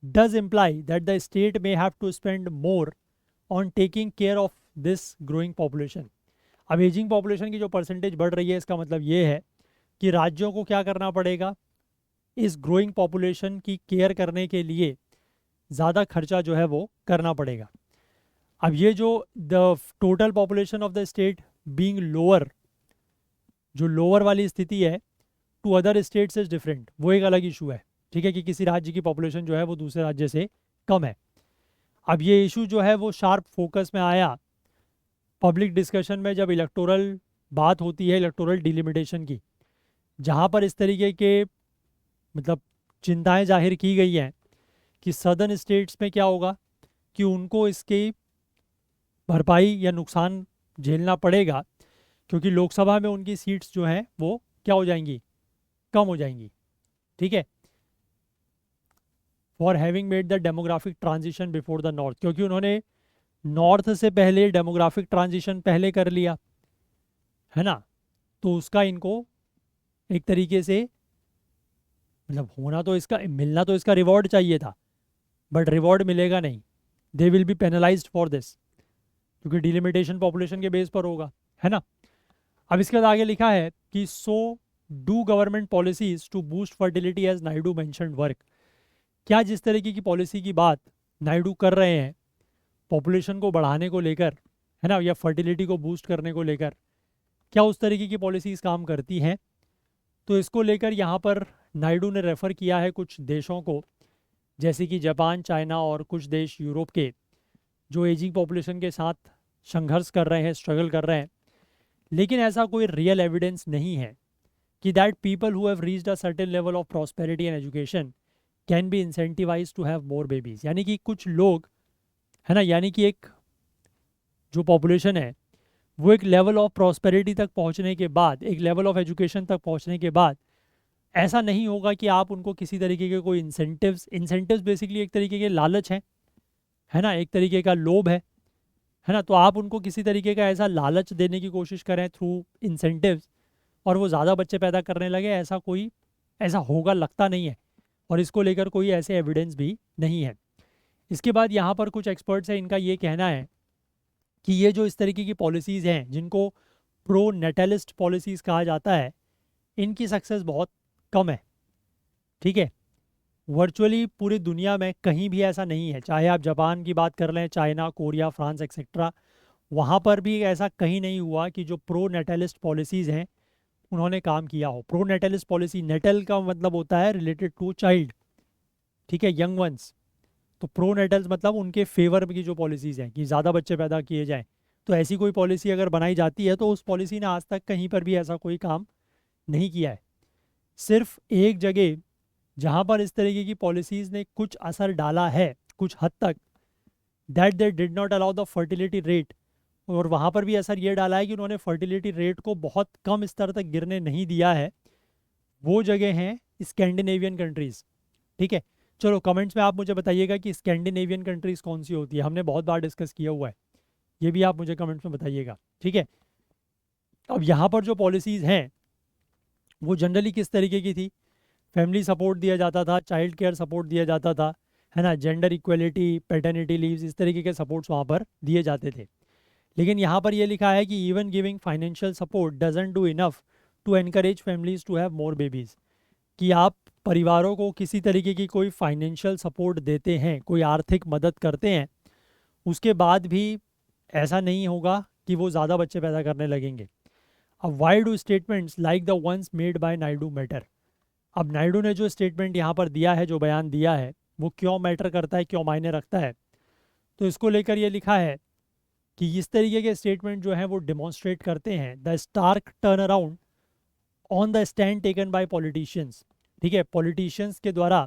does imply that the state may have to spend more on taking care of this growing population। अब एजिंग पॉपुलेशन की जो परसेंटेज बढ़ रही है इसका मतलब ये है कि राज्यों को क्या करना पड़ेगा, इस ग्रोइंग पॉपुलेशन की केयर करने के लिए ज़्यादा खर्चा जो है वो करना पड़ेगा। अब ये जो the total population of the state being lower, जो लोअर वाली स्थिति है to other states is different, वो एक अलग इशू है। ठीक है, कि किसी राज्य की पॉपुलेशन जो है वो दूसरे राज्य से कम है। अब ये इशू जो है वो शार्प फोकस में आया पब्लिक डिस्कशन में जब इलेक्टोरल बात होती है, इलेक्टोरल डिलिमिटेशन की, जहाँ पर इस तरीके के मतलब चिंताएं जाहिर की गई हैं कि सदर्न स्टेट्स में क्या होगा कि उनको इसकी भरपाई या नुकसान झेलना पड़ेगा, क्योंकि लोकसभा में उनकी सीट्स जो हैं वो क्या हो जाएंगी, कम हो जाएंगी। ठीक है, for having made the demographic transition before the north, क्योंकि उन्होंने नॉर्थ से पहले डेमोग्राफिक ट्रांजिशन पहले कर लिया है ना, तो उसका इनको एक तरीके से मतलब होना तो इसका, मिलना तो इसका रिवॉर्ड चाहिए था, बट रिवॉर्ड मिलेगा नहीं। They will be penalised for this, क्योंकि डिलिमिटेशन पॉपुलेशन के बेस पर होगा, है ना। अब इसके बाद आगे लिखा है कि so do government policies to boost fertility as Naidu mentioned work. क्या जिस तरीके की पॉलिसी की बात नायडू कर रहे हैं पॉपुलेशन को बढ़ाने को लेकर, है ना, या फर्टिलिटी को बूस्ट करने को लेकर, क्या उस तरीके की पॉलिसीज काम करती हैं? तो इसको लेकर यहाँ पर नायडू ने रेफ़र किया है कुछ देशों को, जैसे कि जापान, चाइना और कुछ देश यूरोप के, जो एजिंग पॉपुलेशन के साथ संघर्ष कर रहे हैं, स्ट्रगल कर रहे हैं। लेकिन ऐसा कोई रियल एविडेंस नहीं है कि that people who have reached a certain level of prosperity and education can be incentivise to have more babies. यानी कि कुछ लोग, है ना, यानी कि एक जो पॉपुलेशन है वो एक लेवल ऑफ प्रॉस्पेरिटी तक पहुंचने के बाद, एक लेवल ऑफ एजुकेशन तक पहुंचने के बाद ऐसा नहीं होगा कि आप उनको किसी तरीके के कोई इंसेंटिव्स बेसिकली एक तरीके के लालच हैं, है ना, एक तरीके का लोभ है ना, तो आप उनको किसी तरीके का ऐसा लालच देने की कोशिश करें थ्रू इंसेंटिव्स और वो ज़्यादा बच्चे पैदा करने लगे, ऐसा होगा लगता नहीं है। और इसको लेकर कोई ऐसे एविडेंस भी नहीं है। इसके बाद यहाँ पर कुछ एक्सपर्ट्स हैं, इनका ये कहना है कि ये जो इस तरीके की पॉलिसीज़ हैं जिनको प्रो नेटलिस्ट पॉलिसीज़ कहा जाता है, इनकी सक्सेस बहुत कम है। ठीक है, वर्चुअली पूरी दुनिया में कहीं भी ऐसा नहीं है, चाहे आप जापान की बात कर लें, चाइना, कोरिया, फ्रांस एक्सेट्रा, वहाँ पर भी ऐसा कहीं नहीं हुआ कि जो प्रो नेटलिस्ट पॉलिसीज़ हैं उन्होंने काम किया हो। प्रो नेटलिस्ट पॉलिसी, नेटल का मतलब होता है रिलेटेड टू चाइल्ड, ठीक है, यंग वंस। तो प्रो नेटल्स मतलब उनके फेवर की जो पॉलिसीज़ हैं कि ज़्यादा बच्चे पैदा किए जाएं, तो ऐसी कोई पॉलिसी अगर बनाई जाती है तो उस पॉलिसी ने आज तक कहीं पर भी ऐसा कोई काम नहीं किया है। सिर्फ एक जगह जहाँ पर इस तरीके की पॉलिसीज़ ने कुछ असर डाला है कुछ हद तक, that they did not allow the fertility rate, और वहाँ पर भी असर ये डाला है कि उन्होंने फर्टिलिटी रेट को बहुत कम स्तर तक गिरने नहीं दिया है, वो जगह हैं स्कैंडिनेवियन कंट्रीज़। ठीक है, चलो कमेंट्स में आप मुझे बताइएगा कि स्कैंडिनेवियन कंट्रीज़ कौन सी होती है, हमने बहुत बार डिस्कस किया हुआ है, ये भी आप मुझे कमेंट्स में बताइएगा। ठीक है, अब यहाँ पर जो पॉलिसीज़ हैं वो जनरली किस तरीके की थी? फैमिली सपोर्ट दिया जाता था, चाइल्ड केयर सपोर्ट दिया जाता था, है ना, जेंडर इक्वलिटी, पैटर्निटी लीव्स, इस तरीके के सपोर्ट्स वहाँ पर दिए जाते थे। लेकिन यहाँ पर ये लिखा है कि even giving financial support doesn't do enough to encourage families to have more babies. कि आप परिवारों को किसी तरीके की कोई फाइनेंशियल सपोर्ट देते हैं, कोई आर्थिक मदद करते हैं, उसके बाद भी ऐसा नहीं होगा कि वो ज़्यादा बच्चे पैदा करने लगेंगे। अब why do statements like the ones made by Naidu matter? अब नायडू ने जो स्टेटमेंट यहाँ पर दिया है, जो बयान दिया है, वो क्यों मैटर करता है, क्यों मायने रखता है? तो इसको लेकर ये लिखा है कि इस तरीके के स्टेटमेंट जो हैं वो डिमॉन्स्ट्रेट करते हैं the stark turnaround on the stand taken by politicians. ठीक है, पॉलिटिशियंस के द्वारा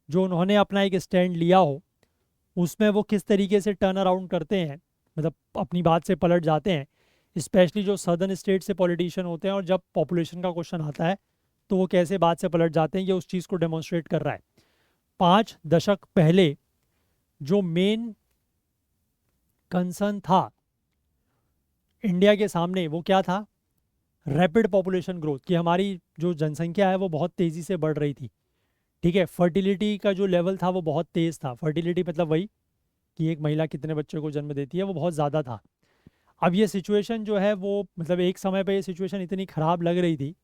जो उन्होंने अपना एक स्टैंड लिया हो, उसमें वो किस तरीके से टर्न अराउंड करते हैं, मतलब अपनी बात से पलट जाते हैं। स्पेशली जो सदर्न स्टेट से पॉलिटिशियन होते हैं, और जब पॉपुलेशन का क्वेश्चन आता है तो वो कैसे बात से पलट जाते हैं, ये उस चीज़ को डेमोन्स्ट्रेट कर रहा है। 5 दशक पहले जो मेन कंसर्न था इंडिया के सामने वो क्या था? रैपिड पॉपुलेशन ग्रोथ, कि हमारी जो जनसंख्या है वो बहुत तेज़ी से बढ़ रही थी। ठीक है, फर्टिलिटी का जो लेवल था वो बहुत तेज़ था। फर्टिलिटी मतलब वही कि एक महिला कितने बच्चों को जन्म देती है, वो बहुत ज़्यादा था। अब ये सिचुएशन जो है वो, मतलब एक समय पे ये सिचुएशन इतनी ख़राब लग रही थी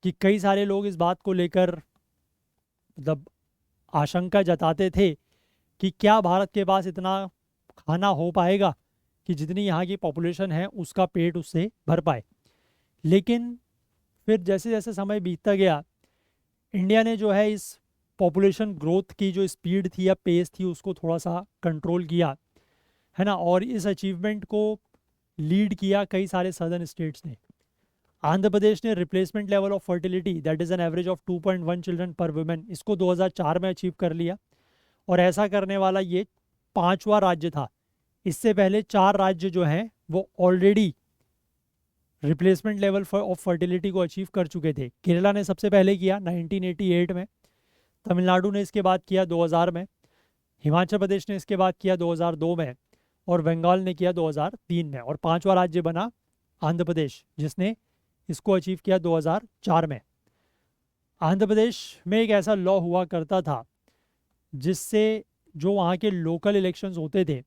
कि कई सारे लोग इस बात को लेकर मतलब आशंका जताते थे कि क्या भारत के पास इतना खाना हो पाएगा कि जितनी यहाँ की पॉपुलेशन है उसका पेट उससे भर पाए। लेकिन फिर जैसे जैसे समय बीतता गया, इंडिया ने जो है इस पॉपुलेशन ग्रोथ की जो स्पीड थी या पेस थी उसको थोड़ा सा कंट्रोल किया, है ना, और इस अचीवमेंट को लीड किया कई सारे सदर्न स्टेट्स ने। आंध्र प्रदेश ने replacement level of fertility that is an average of 2.1 children पर वुमेन, इसको 2004 में अचीव कर लिया, और ऐसा करने वाला ये 5वां राज्य था। इससे पहले 4 राज्य जो हैं वो already replacement level of fertility को अचीव कर चुके थे। केरला ने सबसे पहले किया 1988 में, तमिलनाडु ने इसके बाद किया 2000 में, हिमाचल प्रदेश ने इसके बाद किया 2002 में, और बंगाल ने किया 2003 में, और 5वां राज्य बना आंध्र प्रदेश, जिसने इसको अचीव किया 2004 में। आंध्र प्रदेश में एक ऐसा लॉ हुआ करता था जिससे जो वहाँ के लोकल इलेक्शंस होते थे,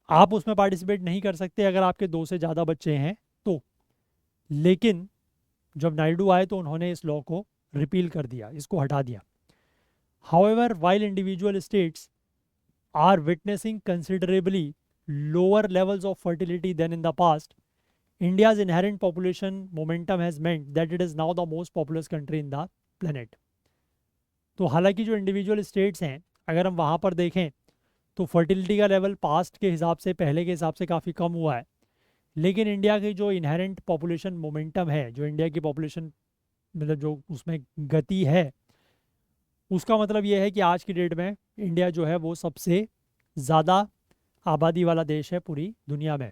आप उसमें पार्टिसिपेट नहीं कर सकते अगर आपके 2 से ज़्यादा बच्चे हैं तो। लेकिन जब नायडू आए तो उन्होंने इस लॉ को रिपील कर दिया, इसको हटा दिया। However while individual states are witnessing considerably lower levels of fertility than in the past, India's inherent population momentum has meant that it is now the most populous country in the planet. तो हालांकि जो individual states हैं, अगर हम वहाँ पर देखें तो फर्टिलिटी का लेवल पास्ट के हिसाब से, पहले के हिसाब से काफ़ी कम हुआ है, लेकिन इंडिया की जो इनहेरेंट पॉपुलेशन मोमेंटम है, जो इंडिया की पॉपुलेशन मतलब जो उसमें गति है, उसका मतलब ये है कि आज की डेट में इंडिया जो है वो सबसे ज़्यादा आबादी वाला देश है पूरी दुनिया में।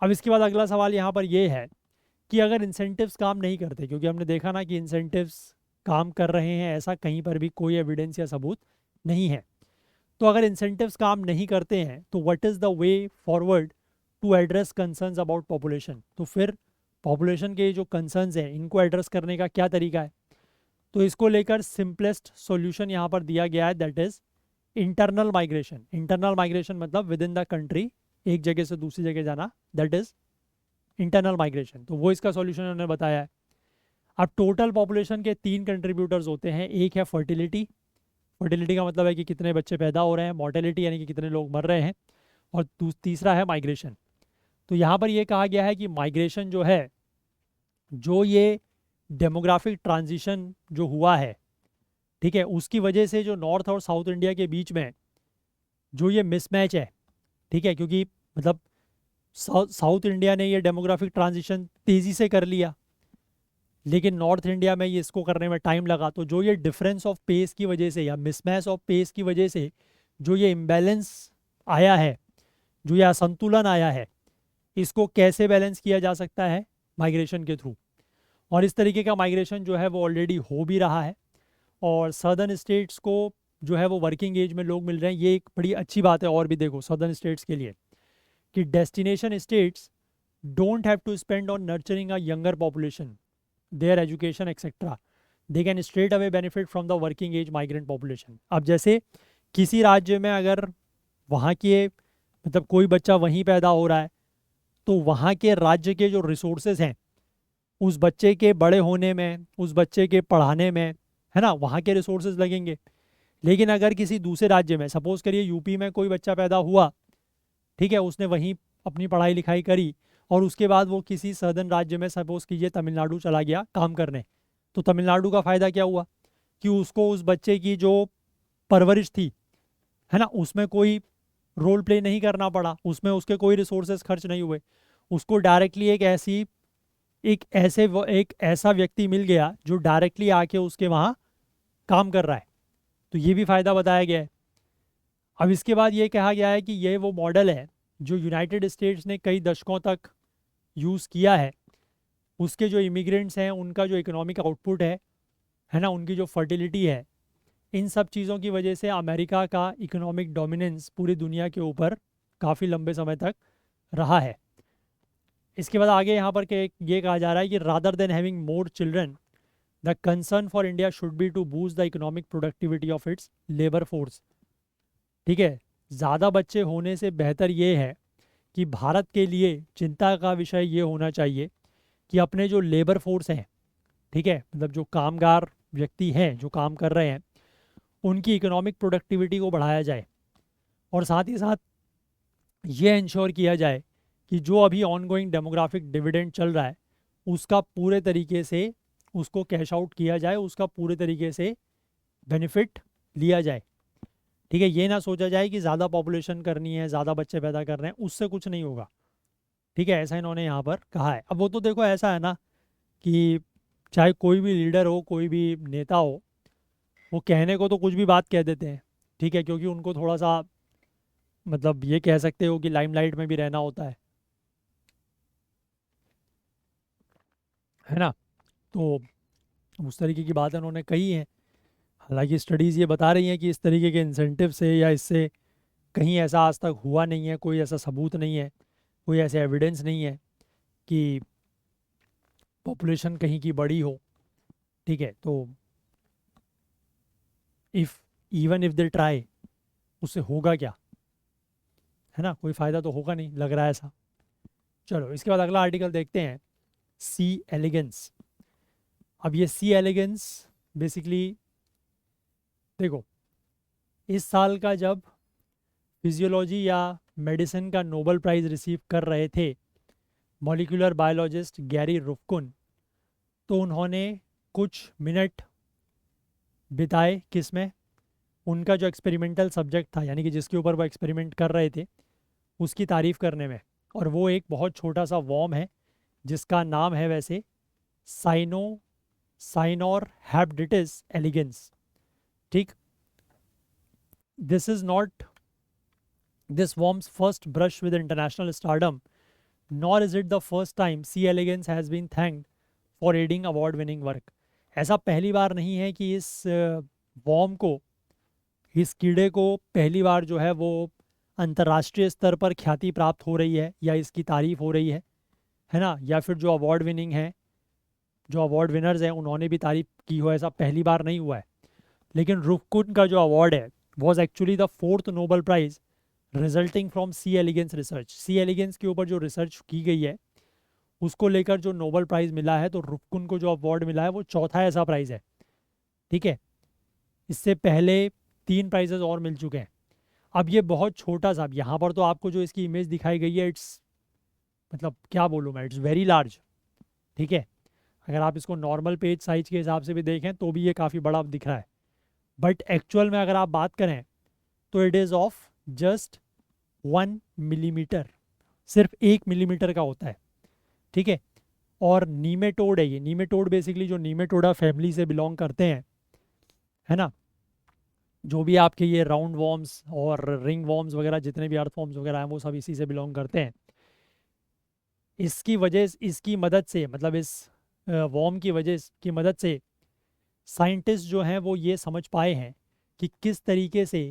अब इसके बाद अगला सवाल यहाँ पर ये है कि अगर इंसेंटिव्स काम नहीं करते, क्योंकि हमने देखा ना कि इंसेंटिव्स काम कर रहे हैं, ऐसा कहीं पर भी कोई एविडेंस या सबूत नहीं है। तो अगर इंसेंटिव्स काम नहीं करते हैं तो what is the way forward to address concerns about population? तो फिर पॉपुलेशन के जो कंसर्न्स हैं इनको एड्रेस करने का क्या तरीका है? तो इसको लेकर सिंपलेस्ट सॉल्यूशन यहाँ पर दिया गया है, that is internal migration. Internal migration मतलब विद इन द कंट्री एक जगह से दूसरी जगह जाना, दैट इज इंटरनल माइग्रेशन। तो वो इसका सॉल्यूशन उन्होंने बताया है। अब टोटल पॉपुलेशन के 3 कंट्रीब्यूटर्स होते हैं। एक है फर्टिलिटी, फर्टिलिटी का मतलब है कि कितने बच्चे पैदा हो रहे हैं, मोर्टेलिटी यानी कि कितने लोग मर रहे हैं, और तीसरा है माइग्रेशन। तो यहाँ पर ये कहा गया है कि माइग्रेशन जो है, जो ये डेमोग्राफिक ट्रांजिशन जो हुआ है, ठीक है, उसकी वजह से जो नॉर्थ और साउथ इंडिया के बीच में जो ये मिसमैच है, ठीक है, क्योंकि मतलब साउथ इंडिया ने ये डेमोग्राफिक ट्रांजिशन तेज़ी से कर लिया, लेकिन नॉर्थ इंडिया में ये इसको करने में टाइम लगा। तो जो ये डिफरेंस ऑफ पेस की वजह से या मिसमैच ऑफ पेस की वजह से जो ये इम्बैलेंस आया है, जो ये असंतुलन आया है, इसको कैसे बैलेंस किया जा सकता है? माइग्रेशन के थ्रू। और इस तरीके का माइग्रेशन जो है वो ऑलरेडी हो भी रहा है, और सदर्न स्टेट्स को जो है वो वर्किंग एज में लोग मिल रहे हैं। ये एक बड़ी अच्छी बात है। और भी देखो सदर्न स्टेट्स के लिए कि destination states don't have to spend on nurturing a younger population, their education etcetera, they can straight away benefit from the working age migrant population. अब जैसे किसी राज्य में अगर वहाँ के मतलब कोई बच्चा वहीं पैदा हो रहा है, तो वहाँ के राज्य के जो रिसोर्सेज हैं उस बच्चे के बड़े होने में, उस बच्चे के पढ़ाने में, है ना, वहाँ के रिसोर्सेज लगेंगे। लेकिन अगर किसी दूसरे राज्य में, सपोज करिए यूपी में कोई बच्चा पैदा हुआ, ठीक है, उसने वहीं अपनी पढ़ाई लिखाई करी, और उसके बाद वो किसी सदर्न राज्य में, सपोज कीजिए तमिलनाडु चला गया काम करने, तो तमिलनाडु का फ़ायदा क्या हुआ कि उसको उस बच्चे की जो परवरिश थी, है ना, उसमें कोई रोल प्ले नहीं करना पड़ा, उसमें उसके कोई रिसोर्सेज खर्च नहीं हुए, उसको डायरेक्टली एक ऐसा व्यक्ति मिल गया जो डायरेक्टली आके उसके वहाँ काम कर रहा है। तो ये भी फ़ायदा बताया गया है। अब इसके बाद ये कहा गया है कि ये वो मॉडल है जो यूनाइटेड स्टेट्स ने कई दशकों तक यूज़ किया है। उसके जो इमिग्रेंट्स हैं, उनका जो इकोनॉमिक आउटपुट है ना, उनकी जो फर्टिलिटी है, इन सब चीज़ों की वजह से अमेरिका का इकोनॉमिक डोमिनेंस पूरी दुनिया के ऊपर काफ़ी लंबे समय तक रहा है। इसके बाद आगे यहाँ पर ये कहा जा रहा है कि rather than having more children, the concern for India should be to boost the economic productivity of its labour force. ठीक है, ज़्यादा बच्चे होने से बेहतर ये है कि भारत के लिए चिंता का विषय ये होना चाहिए कि अपने जो लेबर फोर्स हैं, ठीक है, मतलब जो कामगार व्यक्ति हैं जो काम कर रहे हैं, उनकी इकोनॉमिक प्रोडक्टिविटी को बढ़ाया जाए, और साथ ही साथ ये इंश्योर किया जाए कि जो अभी ऑनगोइंग डेमोग्राफिक डिविडेंड चल रहा है उसका पूरे तरीके से उसको कैश आउट किया जाए, उसका पूरे तरीके से बेनिफिट लिया जाए। ठीक है, ये ना सोचा जाए कि ज़्यादा पॉपुलेशन करनी है, ज़्यादा बच्चे पैदा कर रहे हैं, उससे कुछ नहीं होगा। ठीक है, ऐसा इन्होंने यहाँ पर कहा है। अब वो तो देखो ऐसा है ना कि चाहे कोई भी लीडर हो, कोई भी नेता हो, वो कहने को तो कुछ भी बात कह देते हैं, ठीक है, क्योंकि उनको थोड़ा सा मतलब ये कह सकते हो कि लाइमलाइट में भी रहना होता है ना। तो उस तरीके की बात उन्होंने कही है। हालांकि स्टडीज़ ये बता रही हैं कि इस तरीके के इंसेंटिव से या इससे कहीं ऐसा आज तक हुआ नहीं है, कोई ऐसा सबूत नहीं है, कोई ऐसे एविडेंस नहीं है कि पॉपुलेशन कहीं की बड़ी हो। ठीक है, तो if even if they try, उससे होगा क्या, है ना, कोई फ़ायदा तो होगा नहीं, लग रहा है ऐसा। चलो इसके बाद अगला आर्टिकल देखते हैं, सी एलिगेंस। अब ये सी एलिगेंस बेसिकली देखो, इस साल का जब फिजियोलॉजी या मेडिसिन का नोबेल प्राइज़ रिसीव कर रहे थे मॉलिक्यूलर बायोलॉजिस्ट गैरी रुफकुन, तो उन्होंने कुछ मिनट बिताए किस में, उनका जो एक्सपेरिमेंटल सब्जेक्ट था, यानी कि जिसके ऊपर वो एक्सपेरिमेंट कर रहे थे, उसकी तारीफ़ करने में। और वो एक बहुत छोटा सा वॉर्म है जिसका नाम है वैसे साइनोर हैप्डिटिस एलिगेंस। ठीक, this is not this worm's first brush with international stardom, nor is it the first time C. elegans has been thanked for aiding award-winning work. ऐसा पहली बार नहीं है कि इस वॉर्म को, इस कीड़े को पहली बार जो है वो अंतर्राष्ट्रीय स्तर पर ख्याति प्राप्त हो रही है या इसकी तारीफ हो रही है ना, या फिर जो अवार्ड विनिंग है जो अवार्ड विनर्स हैं उन्होंने भी तारीफ की हो, ऐसा पहली बार नहीं हुआ है। लेकिन रुफकुन का जो अवार्ड है was actually the fourth Nobel prize resulting from C elegans research. C elegans के ऊपर जो रिसर्च की गई है उसको लेकर जो नोबल प्राइज़ मिला है, तो रुफकुन को जो अवार्ड मिला है वो चौथा ऐसा प्राइज़ है। ठीक है, इससे पहले 3 प्राइजेस और मिल चुके हैं। अब ये बहुत छोटा सा, यहाँ पर तो आपको जो इसकी इमेज दिखाई गई है इट्स, मतलब क्या बोलूँ मैं, इट्स वेरी लार्ज। ठीक है, अगर आप इसको नॉर्मल पेज साइज के हिसाब से भी देखें तो भी ये काफ़ी बड़ा दिख रहा है, बट एक्चुअल में अगर आप बात करें तो it is of just 1 millimetre, सिर्फ 1 मिलीमीटर का होता है। ठीक है, और नीमेटोड है ये। नीमेटोड बेसिकली जो नीमेटोडा फैमिली से बिलोंग करते हैं, है ना, जो भी आपके ये राउंड वॉर्म्स और रिंग वॉर्म्स वगैरह जितने भी अर्थ वॉर्म्स वगैरह हैं वो सब इसी से बिलोंग करते हैं। इसकी वजह, इसकी मदद से, मतलब इस वॉर्म की वजह की मदद से साइंटिस्ट जो हैं वो ये समझ पाए हैं कि किस तरीके से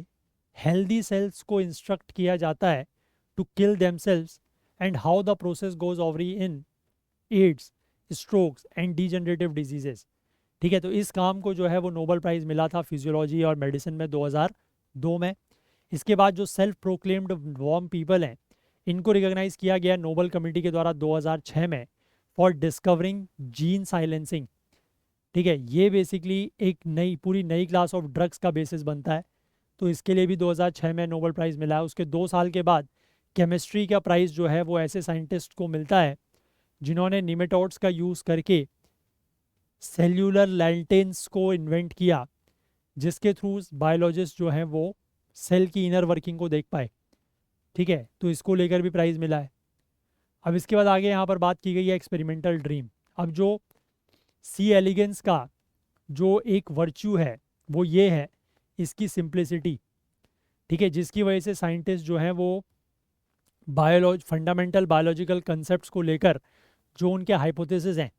हेल्दी सेल्स को इंस्ट्रक्ट किया जाता है to kill themselves and how the process goes awry in AIDS, strokes and degenerative diseases. ठीक है, तो इस काम को जो है वो नोबल प्राइज़ मिला था फिजियोलॉजी और मेडिसिन में 2002 में। इसके बाद जो सेल्फ प्रोक्लेम्ड वॉर्म पीपल हैं इनको रिकॉग्नाइज किया गया नोबल कमेटी के द्वारा 2006 में फॉर डिस्कवरिंग जीन साइलेंसिंग। ठीक है, ये बेसिकली एक नई, पूरी नई क्लास ऑफ ड्रग्स का बेसिस बनता है, तो इसके लिए भी 2006 में नोबल प्राइज़ मिला है। उसके 2 साल के बाद केमिस्ट्री का प्राइज़ जो है वो ऐसे साइंटिस्ट को मिलता है जिन्होंने निमेटोड्स का यूज़ करके सेल्यूलर लैंटेन्स को इन्वेंट किया, जिसके थ्रू बायोलॉजिस्ट जो हैं वो सेल की इनर वर्किंग को देख पाए। ठीक है, तो इसको लेकर भी प्राइज़ मिला है। अब इसके बाद आगे यहाँ पर बात की गई है एक्सपेरिमेंटल ड्रीम। अब जो सी एलिगेंस का जो एक वर्च्यू है वो ये है इसकी सिंप्लिसिटी। ठीक है, जिसकी वजह से साइंटिस्ट जो हैं वो फंडामेंटल बायोलॉजिकल कंसेप्ट को लेकर जो उनके हाइपोथेसिस हैं,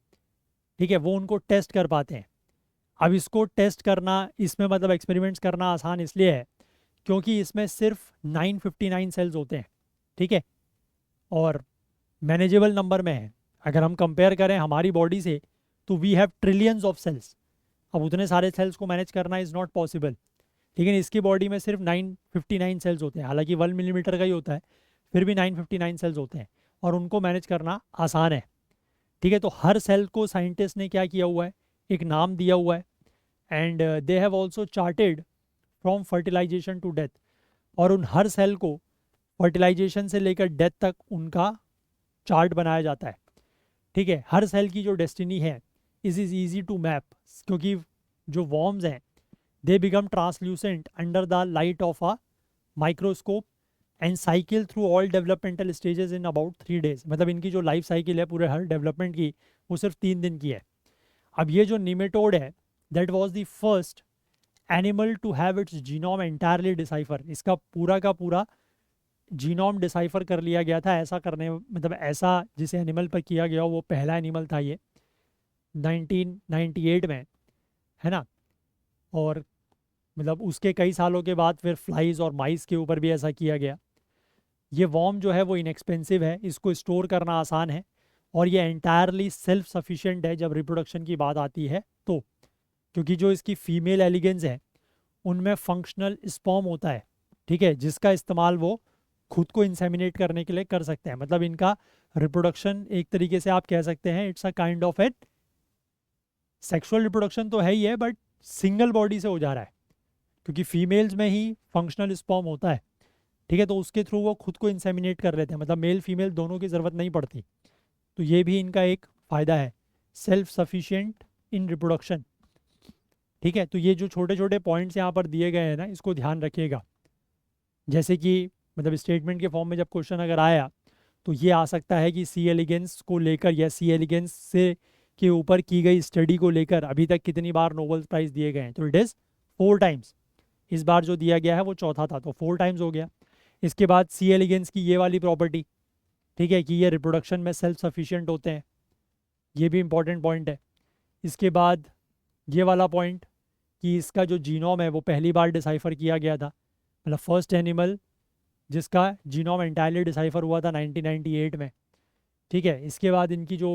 ठीक है, वो उनको टेस्ट कर पाते हैं। अब इसको टेस्ट करना, इसमें मतलब एक्सपेरिमेंट्स करना आसान इसलिए है क्योंकि इसमें सिर्फ 959 सेल्स होते हैं। ठीक है, और मैनेजेबल नंबर में है। अगर हम कंपेयर करें हमारी बॉडी से तो we have trillions of cells. अब उतने सारे सेल्स को मैनेज करना इज़ नॉट पॉसिबल, लेकिन इसकी बॉडी में सिर्फ 959 सेल्स होते हैं। हालांकि 1 मिलीमीटर का ही होता है, फिर भी 959 सेल्स होते हैं और उनको मैनेज करना आसान है। ठीक है, तो हर सेल को साइंटिस्ट ने क्या किया हुआ है, एक नाम दिया हुआ है। And they have also charted from fertilisation to death, और उन हर सेल को फर्टिलाइजेशन से लेकर डेथ तक उनका चार्ट बनाया जाता है। ठीक है, हर सेल की जो डेस्टिनी है इज ईजी टू मैप, क्योंकि जो वॉर्म्स हैं they become translucent under the light of a microscope and cycle through all developmental stages in about 3 days। मतलब इनकी जो लाइफ साइकिल है पूरे हर डेवलपमेंट की वो सिर्फ 3 दिन की है। अब ये जो निमेटोड है that was the first animal to have its genome entirely decipher. इसका पूरा का पूरा जीनोम डिसाइफर कर लिया गया था। ऐसा करने, मतलब ऐसा जिस एनिमल पर किया गया वो पहला एनिमल था ये 1998 में, है ना। और मतलब उसके कई सालों के बाद फिर फ्लाइज और माइस के ऊपर भी ऐसा किया गया। ये वॉर्म जो है वो इनएक्सपेंसिव है, इसको स्टोर करना आसान है, और ये एंटायरली सेल्फ सफिशिएंट है जब रिप्रोडक्शन की बात आती है तो। क्योंकि जो इसकी फीमेल एलिगेंस है उनमें फंक्शनल स्पर्म होता है। ठीक है, जिसका इस्तेमाल वो खुद को इंसेमिनेट करने के लिए कर सकते हैं। मतलब इनका रिप्रोडक्शन एक तरीके से आप कह सकते हैं it's a kind of asexual reproduction तो है ही है, बट सिंगल बॉडी से हो जा रहा है क्योंकि फीमेल्स में ही फंक्शनल स्पर्म होता है। ठीक है, तो उसके थ्रू वो खुद को इंसेमिनेट कर लेते हैं, मतलब मेल फीमेल दोनों की ज़रूरत नहीं पड़ती। तो ये भी इनका एक फ़ायदा है, सेल्फ सफिशिएंट इन रिप्रोडक्शन। ठीक है, तो ये जो छोटे छोटे पॉइंट्स यहाँ पर दिए गए हैं ना, इसको ध्यान रखिएगा। जैसे कि मतलब स्टेटमेंट के फॉर्म में जब क्वेश्चन अगर आया तो ये आ सकता है कि सी एलिगेंस को लेकर या सी एलिगेंस से के ऊपर की गई स्टडी को लेकर अभी तक कितनी बार नोबेल प्राइज़ दिए गए हैं, तो इट इज़ 4 टाइम्स। इस बार जो दिया गया है वो चौथा था, तो 4 टाइम्स हो गया। इसके बाद सी एलिगेंस की ये वाली प्रॉपर्टी, ठीक है, कि ये रिप्रोडक्शन में सेल्फ सफिशिएंट होते हैं, ये भी इंपॉर्टेंट पॉइंट है। इसके बाद ये वाला पॉइंट कि इसका जो जीनोम है वो पहली बार डिसाइफर किया गया था, मतलब फर्स्ट एनिमल जिसका जीनोम एंटायरली डिसाइफर हुआ था 1998 में। ठीक है, इसके बाद इनकी जो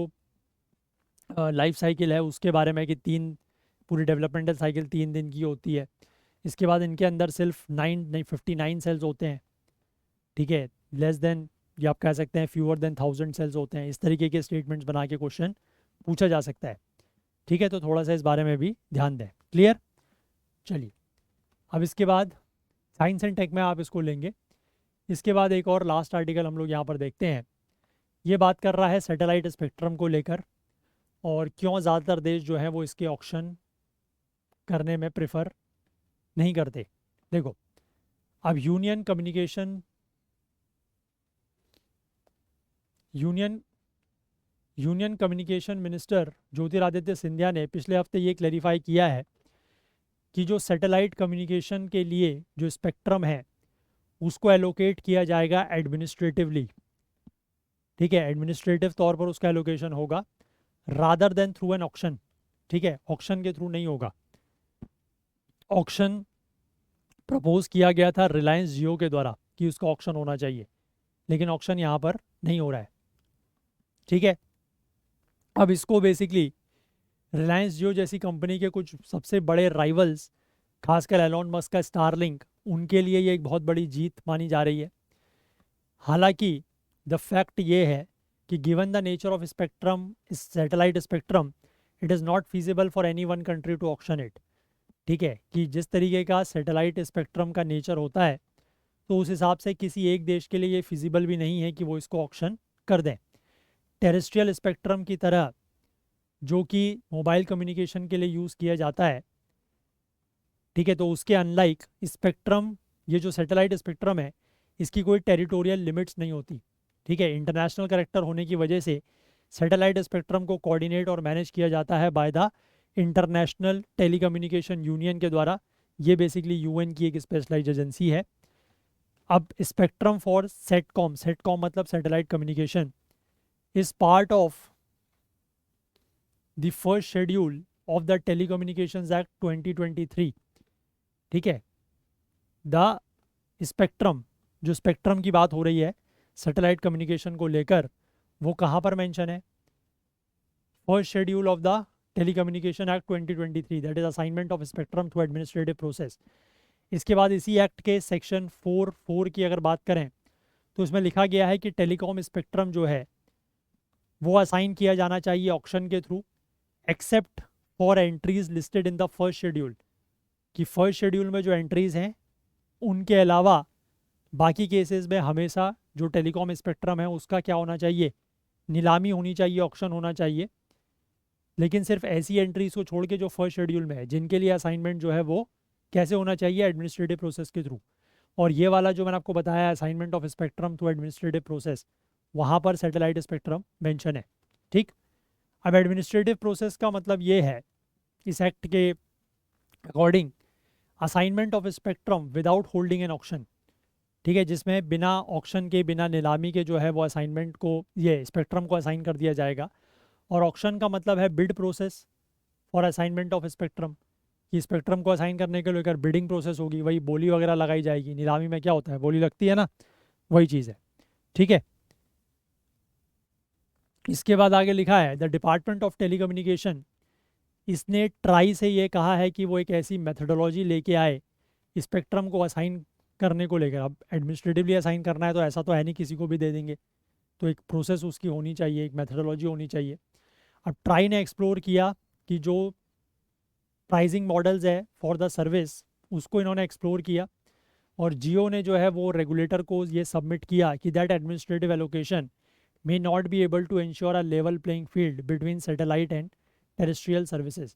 लाइफ साइकिल है उसके बारे में कि पूरी डेवलपमेंटल साइकिल 3 दिन की होती है। इसके बाद इनके अंदर सिर्फ 59 सेल्स होते हैं, ठीक है, लेस देन, या आप कह सकते हैं फ्यूअर देन 1000 सेल्स होते हैं। इस तरीके के स्टेटमेंट्स बना के क्वेश्चन पूछा जा सकता है, ठीक है। तो थोड़ा सा इस बारे में भी ध्यान दें। क्लियर? चलिए, अब इसके बाद साइंस एंड टेक में आप इसको लेंगे। इसके बाद एक और लास्ट आर्टिकल हम लोग यहाँ पर देखते हैं। ये बात कर रहा है सैटेलाइट स्पेक्ट्रम को लेकर, और क्यों ज़्यादातर देश जो है वो इसके ऑक्शन करने में प्रेफर नहीं करते। देखो, अब union union communication minister Jyotiraditya Scindia ने पिछले हफ्ते ये क्लैरिफाई किया है कि जो सैटेलाइट कम्युनिकेशन के लिए जो स्पेक्ट्रम है उसको एलोकेट किया जाएगा एडमिनिस्ट्रेटिवली, ठीक है, एडमिनिस्ट्रेटिव तौर पर उसका एलोकेशन होगा, rather than through an auction, ठीक है, ऑक्शन के थ्रू नहीं होगा। ऑक्शन प्रपोज किया गया था रिलायंस जियो के द्वारा कि उसका ऑक्शन होना चाहिए, लेकिन ऑक्शन यहाँ पर नहीं हो रहा है, ठीक है। अब इसको बेसिकली रिलायंस जियो जैसी कंपनी के कुछ सबसे बड़े राइवल्स, खासकर एलोन मस्क का स्टारलिंक, उनके लिए ये एक बहुत बड़ी जीत मानी जा रही है। हालांकि द फैक्ट ये है कि given the nature of spectrum, satellite spectrum, it is not feasible for any one country to auction it, ठीक है, कि जिस तरीके का सैटेलाइट स्पेक्ट्रम का नेचर होता है तो उस हिसाब से किसी एक देश के लिए ये फिजिबल भी नहीं है कि वो इसको ऑक्शन कर दें। टेरेस्ट्रियल स्पेक्ट्रम की तरह, जो कि मोबाइल कम्युनिकेशन के लिए यूज़ किया जाता है, ठीक है, तो उसके अनलाइक स्पेक्ट्रम, ये जो सैटेलाइट स्पेक्ट्रम है इसकी कोई टेरिटोरियल लिमिट्स नहीं होती, ठीक है। इंटरनेशनल कैरेक्टर होने की वजह से सैटेलाइट स्पेक्ट्रम को कोऑर्डिनेट और मैनेज किया जाता है by the international telecommunication union के द्वारा। ये बेसिकली यूएन की एक स्पेशलाइज एजेंसी है। अब स्पेक्ट्रम फॉर सेटकॉम, सेटकॉम मतलब satellite communication, is part of the first schedule of the telecommunications act 2023, ठीक है। द स्पेक्ट्रम, जो स्पेक्ट्रम की बात हो रही है सैटेलाइट कम्युनिकेशन को लेकर, वो कहाँ पर मेंशन है? First schedule of the telecommunication act 2023, that is assignment of spectrum through administrative process. इसके बाद इसी एक्ट के सेक्शन 4(4) की अगर बात करें तो इसमें लिखा गया है कि टेलीकॉम स्पेक्ट्रम जो है वो असाइन किया जाना चाहिए ऑक्शन के through, except for entries listed in the first schedule, कि फर्स्ट शेड्यूल में जो एंट्रीज हैं उनके अलावा बाकी केसेस में हमेशा जो टेलीकॉम स्पेक्ट्रम है उसका क्या होना चाहिए? नीलामी होनी चाहिए, ऑक्शन होना चाहिए। लेकिन सिर्फ ऐसी एंट्रीज को छोड़ के जो फर्स्ट शेड्यूल में है, जिनके लिए असाइनमेंट जो है वो कैसे होना चाहिए? एडमिनिस्ट्रेटिव प्रोसेस के थ्रू। और ये वाला जो मैंने आपको बताया assignment of spectrum through administrative process, वहाँ पर सैटेलाइट स्पेक्ट्रम मेंशन है, ठीक। अब एडमिनिस्ट्रेटिव प्रोसेस का मतलब ये है इस एक्ट के according, assignment of spectrum without holding N auction, ठीक है, जिसमें बिना ऑक्शन के, बिना नीलामी के जो है वो असाइनमेंट को, ये स्पेक्ट्रम को असाइन कर दिया जाएगा। और ऑक्शन का मतलब है bid process for assignment of spectrum, कि स्पेक्ट्रम को असाइन करने के लिए अगर बिडिंग प्रोसेस होगी, वही बोली वगैरह लगाई जाएगी। नीलामी में क्या होता है? बोली लगती है ना, वही चीज़ है, ठीक है। इसके बाद आगे लिखा है द डिपार्टमेंट ऑफ टेलीकम्युनिकेशन, इसने ट्राई से ये कहा है कि वो एक ऐसी मेथडोलॉजी लेके आए स्पेक्ट्रम को असाइन करने को लेकर। अब एडमिनिस्ट्रेटिवली असाइन करना है तो ऐसा तो है नहीं किसी को भी दे देंगे, तो एक प्रोसेस उसकी होनी चाहिए, एक मेथडोलॉजी होनी चाहिए। अब ट्राई ने एक्सप्लोर किया कि जो प्राइसिंग मॉडल्स है फॉर द सर्विस, उसको इन्होंने एक्सप्लोर किया, और जियो ने जो है वो रेगुलेटर को ये सबमिट किया कि that administrative allocation may not be able to ensure a level playing field between satellite and terrestrial services,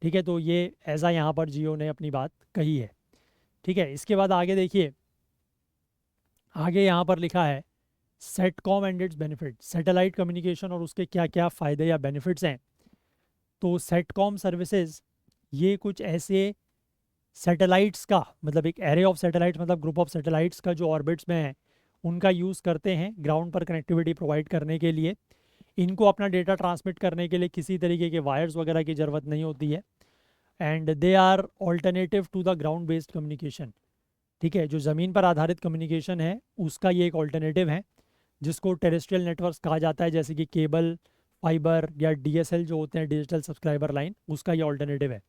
ठीक है। तो ये ऐसा यहाँ पर जियो ने अपनी बात कही है, ठीक है। इसके बाद आगे देखिए, आगे यहाँ पर लिखा है sitcom and it's benefit, satellite communication और उसके क्या क्या फ़ायदे या बेनिफिट्स हैं। तो सेटकॉम सर्विसेज, ये कुछ ऐसे सैटेलाइट्स का, मतलब एक एरे ऑफ सैटेलाइट्स, मतलब ग्रुप ऑफ सैटेलाइट्स का जो ऑर्बिट्स में है, उनका यूज़ करते हैं ग्राउंड पर कनेक्टिविटी प्रोवाइड करने के लिए। इनको अपना डेटा ट्रांसमिट करने के लिए किसी तरीके के वायर्स वगैरह की ज़रूरत नहीं होती है, and they are alternative to the ground based communication, ठीक है। जो ज़मीन पर आधारित कम्युनिकेशन है उसका ये एक ऑल्टरनेटिव है, जिसको टेरेस्ट्रियल नेटवर्क्स कहा जाता है, जैसे कि केबल, फाइबर या DSL जो होते हैं, डिजिटल सब्सक्राइबर लाइन, उसका ये ऑल्टरनेटिव है।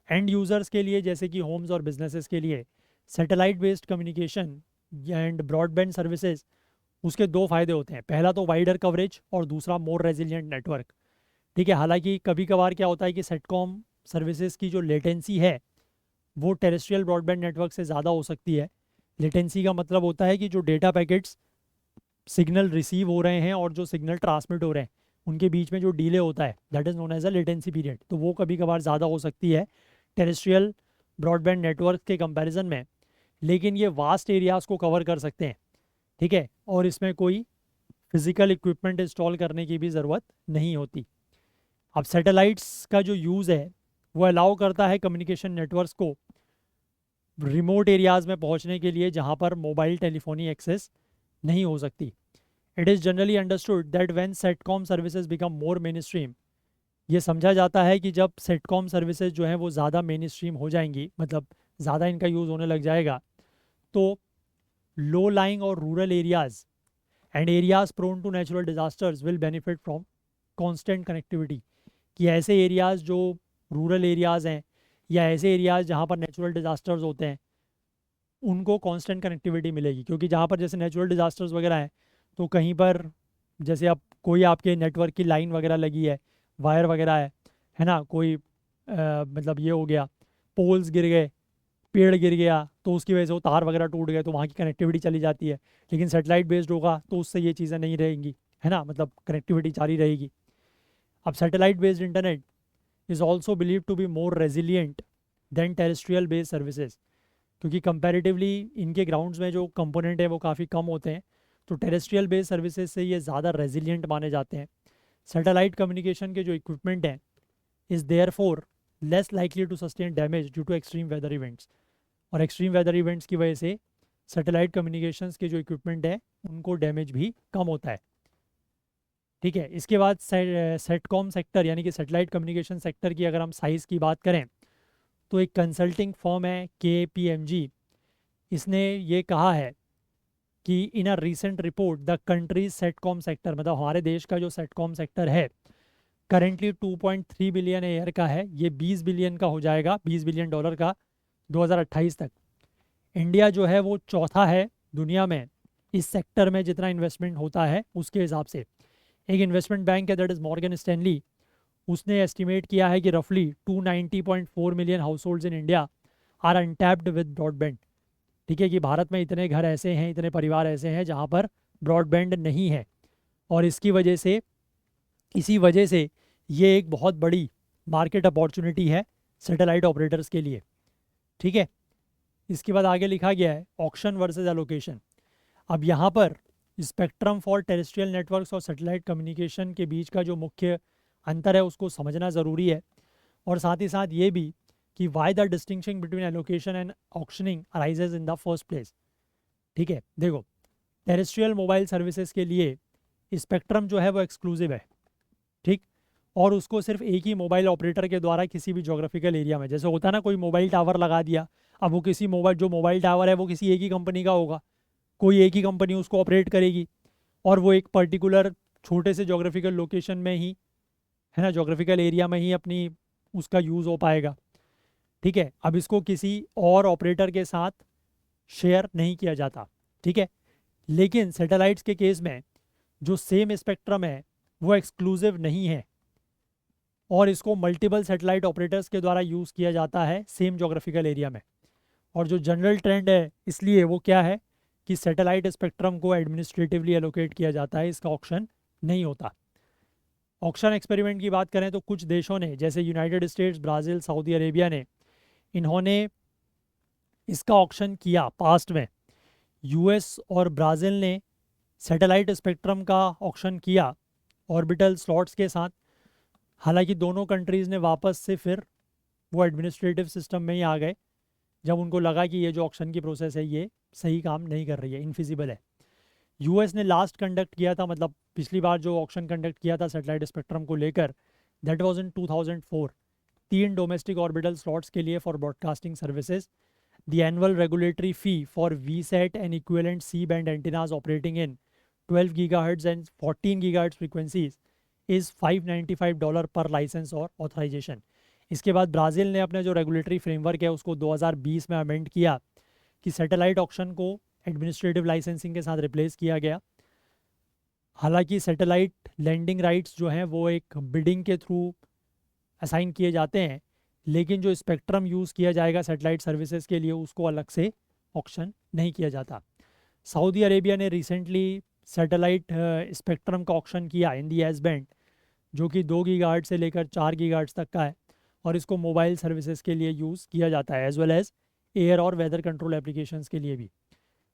एंड यूज़र्स के लिए जैसे कि होम्स और बिजनेसेस के लिए satellite based communication and broadband services, उसके दो फायदे होते हैं। पहला तो वाइडर कवरेज और दूसरा मोर रेजिलियंट नेटवर्क। ठीक है, हालांकि कभी कभार क्या होता है कि सेटकॉम सर्विसेज की जो लेटेंसी है वो टेरेस्ट्रियल ब्रॉडबैंड नेटवर्क से ज़्यादा हो सकती है। लेटेंसी का मतलब होता है कि जो डेटा पैकेट्स सिग्नल रिसीव हो रहे हैं और जो सिग्नल ट्रांसमिट हो रहे हैं उनके बीच में जो डिले होता है, that is known as a latency period. तो वो कभी कभार ज़्यादा हो सकती है टेरेस्ट्रियल ब्रॉडबैंड नेटवर्क के कंपैरिजन में, लेकिन ये वास्ट एरियाज़ को कवर कर सकते हैं। ठीक है, और इसमें कोई फिजिकल इक्विपमेंट इंस्टॉल करने की भी ज़रूरत नहीं होती। अब सैटेलाइट्स का जो यूज़ है वो अलाउ करता है कम्युनिकेशन नेटवर्क्स को रिमोट एरियाज़ में पहुंचने के लिए जहां पर मोबाइल टेलीफोनी एक्सेस नहीं हो सकती। It is generally understood that when sitcom services become more main stream, ये समझा जाता है कि जब सेटकॉम सर्विसेज जो हैं वो ज़्यादा मेन स्ट्रीम हो जाएंगी, मतलब ज़्यादा इनका यूज़ होने लग जाएगा, तो लो लाइंग और rural areas and areas prone to natural disasters will benefit from constant connectivity. कि ऐसे एरियाज़ जो रूरल एरियाज़ हैं या ऐसे एरियाज़ जहाँ पर नेचुरल डिजास्टर्स होते हैं उनको कांस्टेंट कनेक्टिविटी मिलेगी। क्योंकि जहाँ पर जैसे नेचुरल डिजास्टर्स वगैरह हैं तो कहीं पर जैसे अब कोई आपके नेटवर्क की लाइन वगैरह लगी है, वायर वगैरह है ना, कोई मतलब ये हो गया, पोल्स गिर गए, पेड़ गिर गया, तो उसकी वजह से वो तार वगैरह टूट गए तो वहाँ की कनेक्टिविटी चली जाती है। लेकिन सेटेलाइट बेस्ड होगा तो उससे ये चीज़ें नहीं रहेंगी, है ना, मतलब कनेक्टिविटी जारी रहेगी। अब satellite based internet is also believe to be more resilient than terrestrial based services, क्योंकि कंपैरेटिवली इनके ग्राउंड्स में जो कंपोनेंट है वो काफ़ी कम होते हैं, तो टेरेस्ट्रियल बेस्ड सर्विसेज से ये ज़्यादा रेजिलियंट माने जाते हैं। सैटेलाइट कम्युनिकेशन के जो इक्विपमेंट हैं is therefore less likely to sustain damage due to extreme weather events, और एक्सट्रीम वेदर इवेंट्स की वजह से सैटेलाइट कम्युनिकेशंस के जो इक्विपमेंट है उनको डैमेज भी कम होता है। ठीक है, इसके बाद सेटकॉम सेक्टर यानी कि सैटेलाइट कम्युनिकेशन सेक्टर की अगर हम साइज़ की बात करें तो एक कंसल्टिंग फर्म है KPMG, इसने ये कहा है कि in a recent report the country's satcom sector, मतलब हमारे देश का जो सेटकॉम सेक्टर है करेंटली 2.3 बिलियन ईयर का है, ये 20 बिलियन का हो जाएगा, 20 बिलियन डॉलर का 2028 तक। इंडिया जो है वो चौथा है दुनिया में इस सेक्टर में जितना इन्वेस्टमेंट होता है उसके हिसाब से। एक इन्वेस्टमेंट बैंक है दैट इज़ मॉर्गन स्टैनली, उसने एस्टिमेट किया है कि रफली 290.4 million households in India are untapped with broadband. ठीक है, कि भारत में इतने घर ऐसे हैं, इतने परिवार ऐसे हैं जहाँ पर ब्रॉडबैंड नहीं है, और इसी वजह से ये एक बहुत बड़ी मार्केट अपॉर्चुनिटी है सैटेलाइट ऑपरेटर्स के लिए। ठीक है, इसके बाद आगे लिखा गया है ऑक्शन वर्सेस एलोकेशन। अब यहाँ पर स्पेक्ट्रम फॉर टेरेस्ट्रियल नेटवर्क्स और सैटेलाइट कम्युनिकेशन के बीच का जो मुख्य अंतर है उसको समझना ज़रूरी है, और साथ ही साथ ये भी कि why the distinction between allocation and auctioning arises in the first place. ठीक है, देखो, टेरेस्ट्रियल मोबाइल सर्विसेज के लिए स्पेक्ट्रम जो है वो एक्सक्लूसिव है। ठीक, और उसको सिर्फ एक ही मोबाइल ऑपरेटर के द्वारा किसी भी जोग्राफिकल एरिया में, जैसे होता है ना कोई मोबाइल टावर लगा दिया, अब वो किसी मोबाइल टावर है वो किसी एक ही कंपनी का होगा, कोई एक ही कंपनी उसको ऑपरेट करेगी, और वो एक पर्टिकुलर छोटे से जोग्राफिकल लोकेशन में ही, है ना, जोग्राफिकल एरिया में ही अपनी उसका यूज़ हो पाएगा। ठीक है, अब इसको किसी और ऑपरेटर के साथ शेयर नहीं किया जाता। ठीक है, लेकिन सैटेलाइट्स के केस में जो सेम स्पेक्ट्रम है वो एक्सक्लूसिव नहीं है, और इसको मल्टीपल सैटेलाइट ऑपरेटर्स के द्वारा यूज़ किया जाता है सेम जोग्राफिकल एरिया में। और जो जनरल ट्रेंड है इसलिए वो क्या है कि सैटेलाइट स्पेक्ट्रम को एडमिनिस्ट्रेटिवली एलोकेट किया जाता है, इसका ऑक्शन नहीं होता। ऑक्शन एक्सपेरिमेंट की बात करें तो कुछ देशों ने जैसे United states, Brazil, Saudi Arabia ने, इन्होंने इसका ऑक्शन किया पास्ट में। US और ब्राज़ील ने सैटेलाइट स्पेक्ट्रम का ऑक्शन किया ऑर्बिटल स्लॉट्स के साथ। हालांकि दोनों कंट्रीज़ ने वापस से फिर वो एडमिनिस्ट्रेटिव सिस्टम में ही आ गए जब उनको लगा कि ये जो ऑक्शन की प्रोसेस है ये सही काम नहीं कर रही है, इनफिजिबल है। US ने लास्ट कंडक्ट किया था, मतलब पिछली बार जो ऑक्शन कंडक्ट किया था सैटेलाइट स्पेक्ट्रम को लेकर, that was in 2004, 3 domestic orbital slots के लिए for broadcasting services. The annual regulatory fee for VSAT and equivalent C-band antennas operating in 12 GHz and 14 GHz frequencies is $595 पर लाइसेंस और authorisation. इसके बाद ब्राज़ील ने अपने जो रेगुलेटरी फ्रेमवर्क है उसको 2020 में अमेंड किया कि सैटेलाइट ऑक्शन को एडमिनिस्ट्रेटिव लाइसेंसिंग के साथ रिप्लेस किया गया। हालांकि सैटेलाइट लैंडिंग राइट्स जो हैं वो एक बिडिंग के थ्रू असाइन किए जाते हैं, लेकिन जो स्पेक्ट्रम यूज़ किया जाएगा सैटेलाइट सर्विसेज के लिए उसको अलग से ऑक्शन नहीं किया जाता। सऊदी अरेबिया ने रिसेंटली सैटेलाइट स्पेक्ट्रम का ऑक्शन किया इन दी एस बैंड, जो कि 2 गीगाहर्ट्ज़ से लेकर 4 गीगाहर्ट्ज़ तक का है, और इसको मोबाइल सर्विसेज के लिए यूज़ किया जाता है एज वेल एज़ एयर और वेदर कंट्रोल एप्लीकेशंस के लिए भी।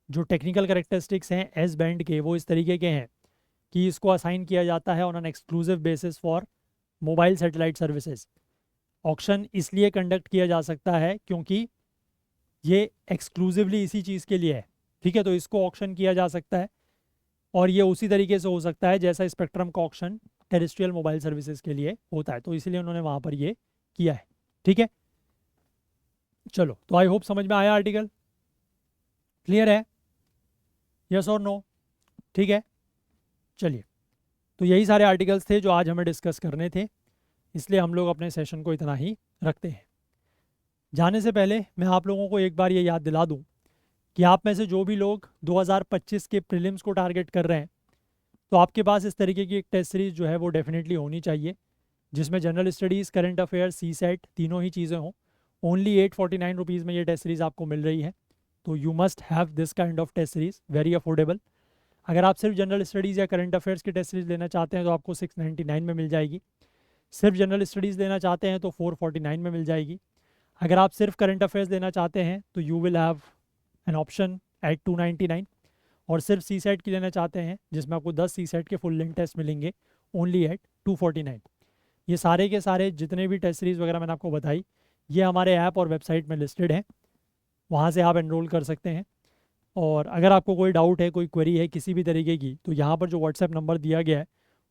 जो टेक्निकल करेक्टरिस्टिक्स हैं एस बैंड के वो इस तरीके के हैं कि इसको असाइन किया जाता है on an exclusive basis for mobile satellite services. Auction इसलिए कंडक्ट किया जा सकता है क्योंकि ये एक्सक्लूसिवली इसी चीज़ के लिए है, ठीक है। तो इसको ऑक्शन किया जा सकता है और ये उसी तरीके से हो सकता है जैसा स्पेक्ट्रम का ऑक्शन टेरेस्ट्रियल मोबाइल सर्विसेज के लिए होता है, तो इसीलिए उन्होंने वहाँ पर ये किया है, ठीक है। चलो, तो आई होप समझ में आया आर्टिकल, क्लियर है, यस और नो, ठीक है। चलिए, तो यही सारे आर्टिकल्स थे जो आज हमें डिस्कस करने थे, इसलिए हम लोग अपने सेशन को इतना ही रखते हैं। जाने से पहले मैं आप लोगों को एक बार ये याद दिला दूं कि आप में से जो भी लोग 2025 के प्रीलिम्स को टारगेट कर रहे हैं, तो आपके पास इस तरीके की एक टेस्ट सीरीज़ जो है वो डेफिनेटली होनी चाहिए, जिसमें जनरल स्टडीज़, करंट अफेयर्स, सी सेट तीनों ही चीज़ें हों। ओनली 849 रुपीज़ में ये टेस्ट सीरीज़ आपको मिल रही है, तो you must have this kind of test series, very affordable. अगर आप सिर्फ जनरल स्टडीज़ या करंट अफेयर्स की टेस्ट सीरीज़ लेना चाहते हैं तो आपको 699 में मिल जाएगी। सिर्फ जनरल स्टडीज़ लेना चाहते हैं तो 449 में मिल जाएगी। अगर आप सिर्फ करंट अफेयर्स लेना चाहते हैं तो you will have an option at 299, और सिर्फ सी सेट की लेना चाहते हैं जिसमें आपको 10 सी सेट के फुल लेंथ टेस्ट मिलेंगे, ओनली एट 249। ये सारे के सारे जितने भी टेस्ट सीरीज़ वगैरह मैंने आपको बताई ये हमारे ऐप और वेबसाइट में लिस्टेड हैं, वहाँ से आप एनरोल कर सकते हैं। और अगर आपको कोई डाउट है, कोई क्वेरी है किसी भी तरीके की, तो यहाँ पर जो व्हाट्सएप नंबर दिया गया है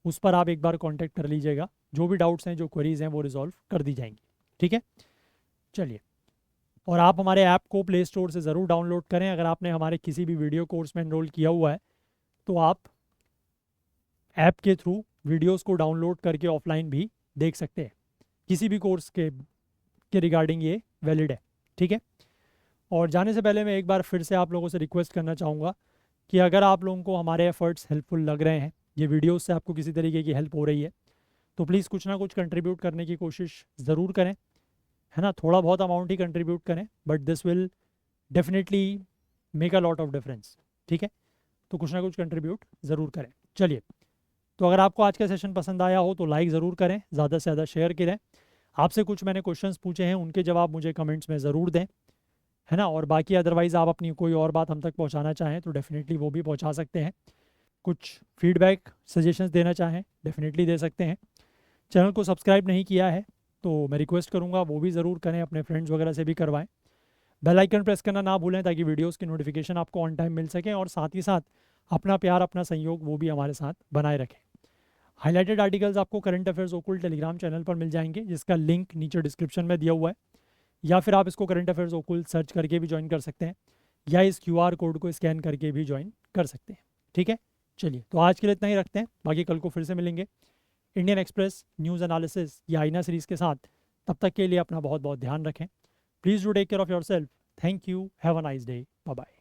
उस पर आप एक बार कांटेक्ट कर लीजिएगा, जो भी डाउट्स हैं, जो क्वेरीज हैं वो रिजॉल्व कर दी जाएंगी, ठीक है। चलिए, और आप हमारे ऐप को प्ले स्टोर से ज़रूर डाउनलोड करें। अगर आपने हमारे किसी भी वीडियो कोर्स में एनरोल किया हुआ है तो आप ऐप के थ्रू वीडियोस को डाउनलोड करके ऑफलाइन भी देख सकते हैं, किसी भी कोर्स के रिगार्डिंग ये वैलिड है, ठीक है। और जाने से पहले मैं एक बार फिर से आप लोगों से रिक्वेस्ट करना चाहूँगा कि अगर आप लोगों को हमारे एफर्ट्स हेल्पफुल लग रहे हैं, ये वीडियोस से आपको किसी तरीके की हेल्प हो रही है, तो प्लीज़ कुछ ना कुछ कंट्रीब्यूट करने की कोशिश ज़रूर करें, है ना। थोड़ा बहुत अमाउंट ही कंट्रीब्यूट करें, but this will definitely make a lot of difference, ठीक है। तो कुछ ना कुछ कंट्रीब्यूट ज़रूर करें। चलिए, तो अगर आपको आज का सेशन पसंद आया हो तो लाइक ज़रूर करें, ज़्यादा से ज़्यादा शेयर करें। आपसे कुछ मैंने क्वेश्चंस पूछे हैं, उनके जवाब मुझे कमेंट्स में ज़रूर दें, है ना। और बाकी अदरवाइज़ आप अपनी कोई और बात हम तक पहुंचाना चाहें तो डेफिनेटली वो भी पहुंचा सकते हैं। कुछ फीडबैक, सजेशंस देना चाहें डेफिनेटली दे सकते हैं। चैनल को सब्सक्राइब नहीं किया है तो मैं रिक्वेस्ट करूँगा वो भी ज़रूर करें, अपने फ्रेंड्स वगैरह से भी करवाएं। बेल आइकन प्रेस करना ना भूलें ताकि वीडियोस की नोटिफिकेशन आपको ऑन टाइम मिल सकें, और साथ ही साथ अपना प्यार, अपना सहयोग वो भी हमारे साथ बनाए रखें। हाईलाइटेड आर्टिकल्स आपको करंट अफेयर्स ओकुल्ट टेलीग्राम चैनल पर मिल जाएंगे, जिसका लिंक नीचे डिस्क्रिप्शन में दिया हुआ है, या फिर आप इसको करंट अफेयर्स ओकुल्ट सर्च करके भी ज्वाइन कर सकते हैं, या इस QR कोड को स्कैन करके भी ज्वाइन कर सकते हैं, ठीक है। चलिए, तो आज के लिए इतना ही रखते हैं, बाकी कल को फिर से मिलेंगे इंडियन एक्सप्रेस न्यूज़ एनालिसिस या आईना सीरीज़ के साथ। तब तक के लिए अपना बहुत बहुत ध्यान रखें। Please do take care of yourself. Thank you, have a nice day, bye bye.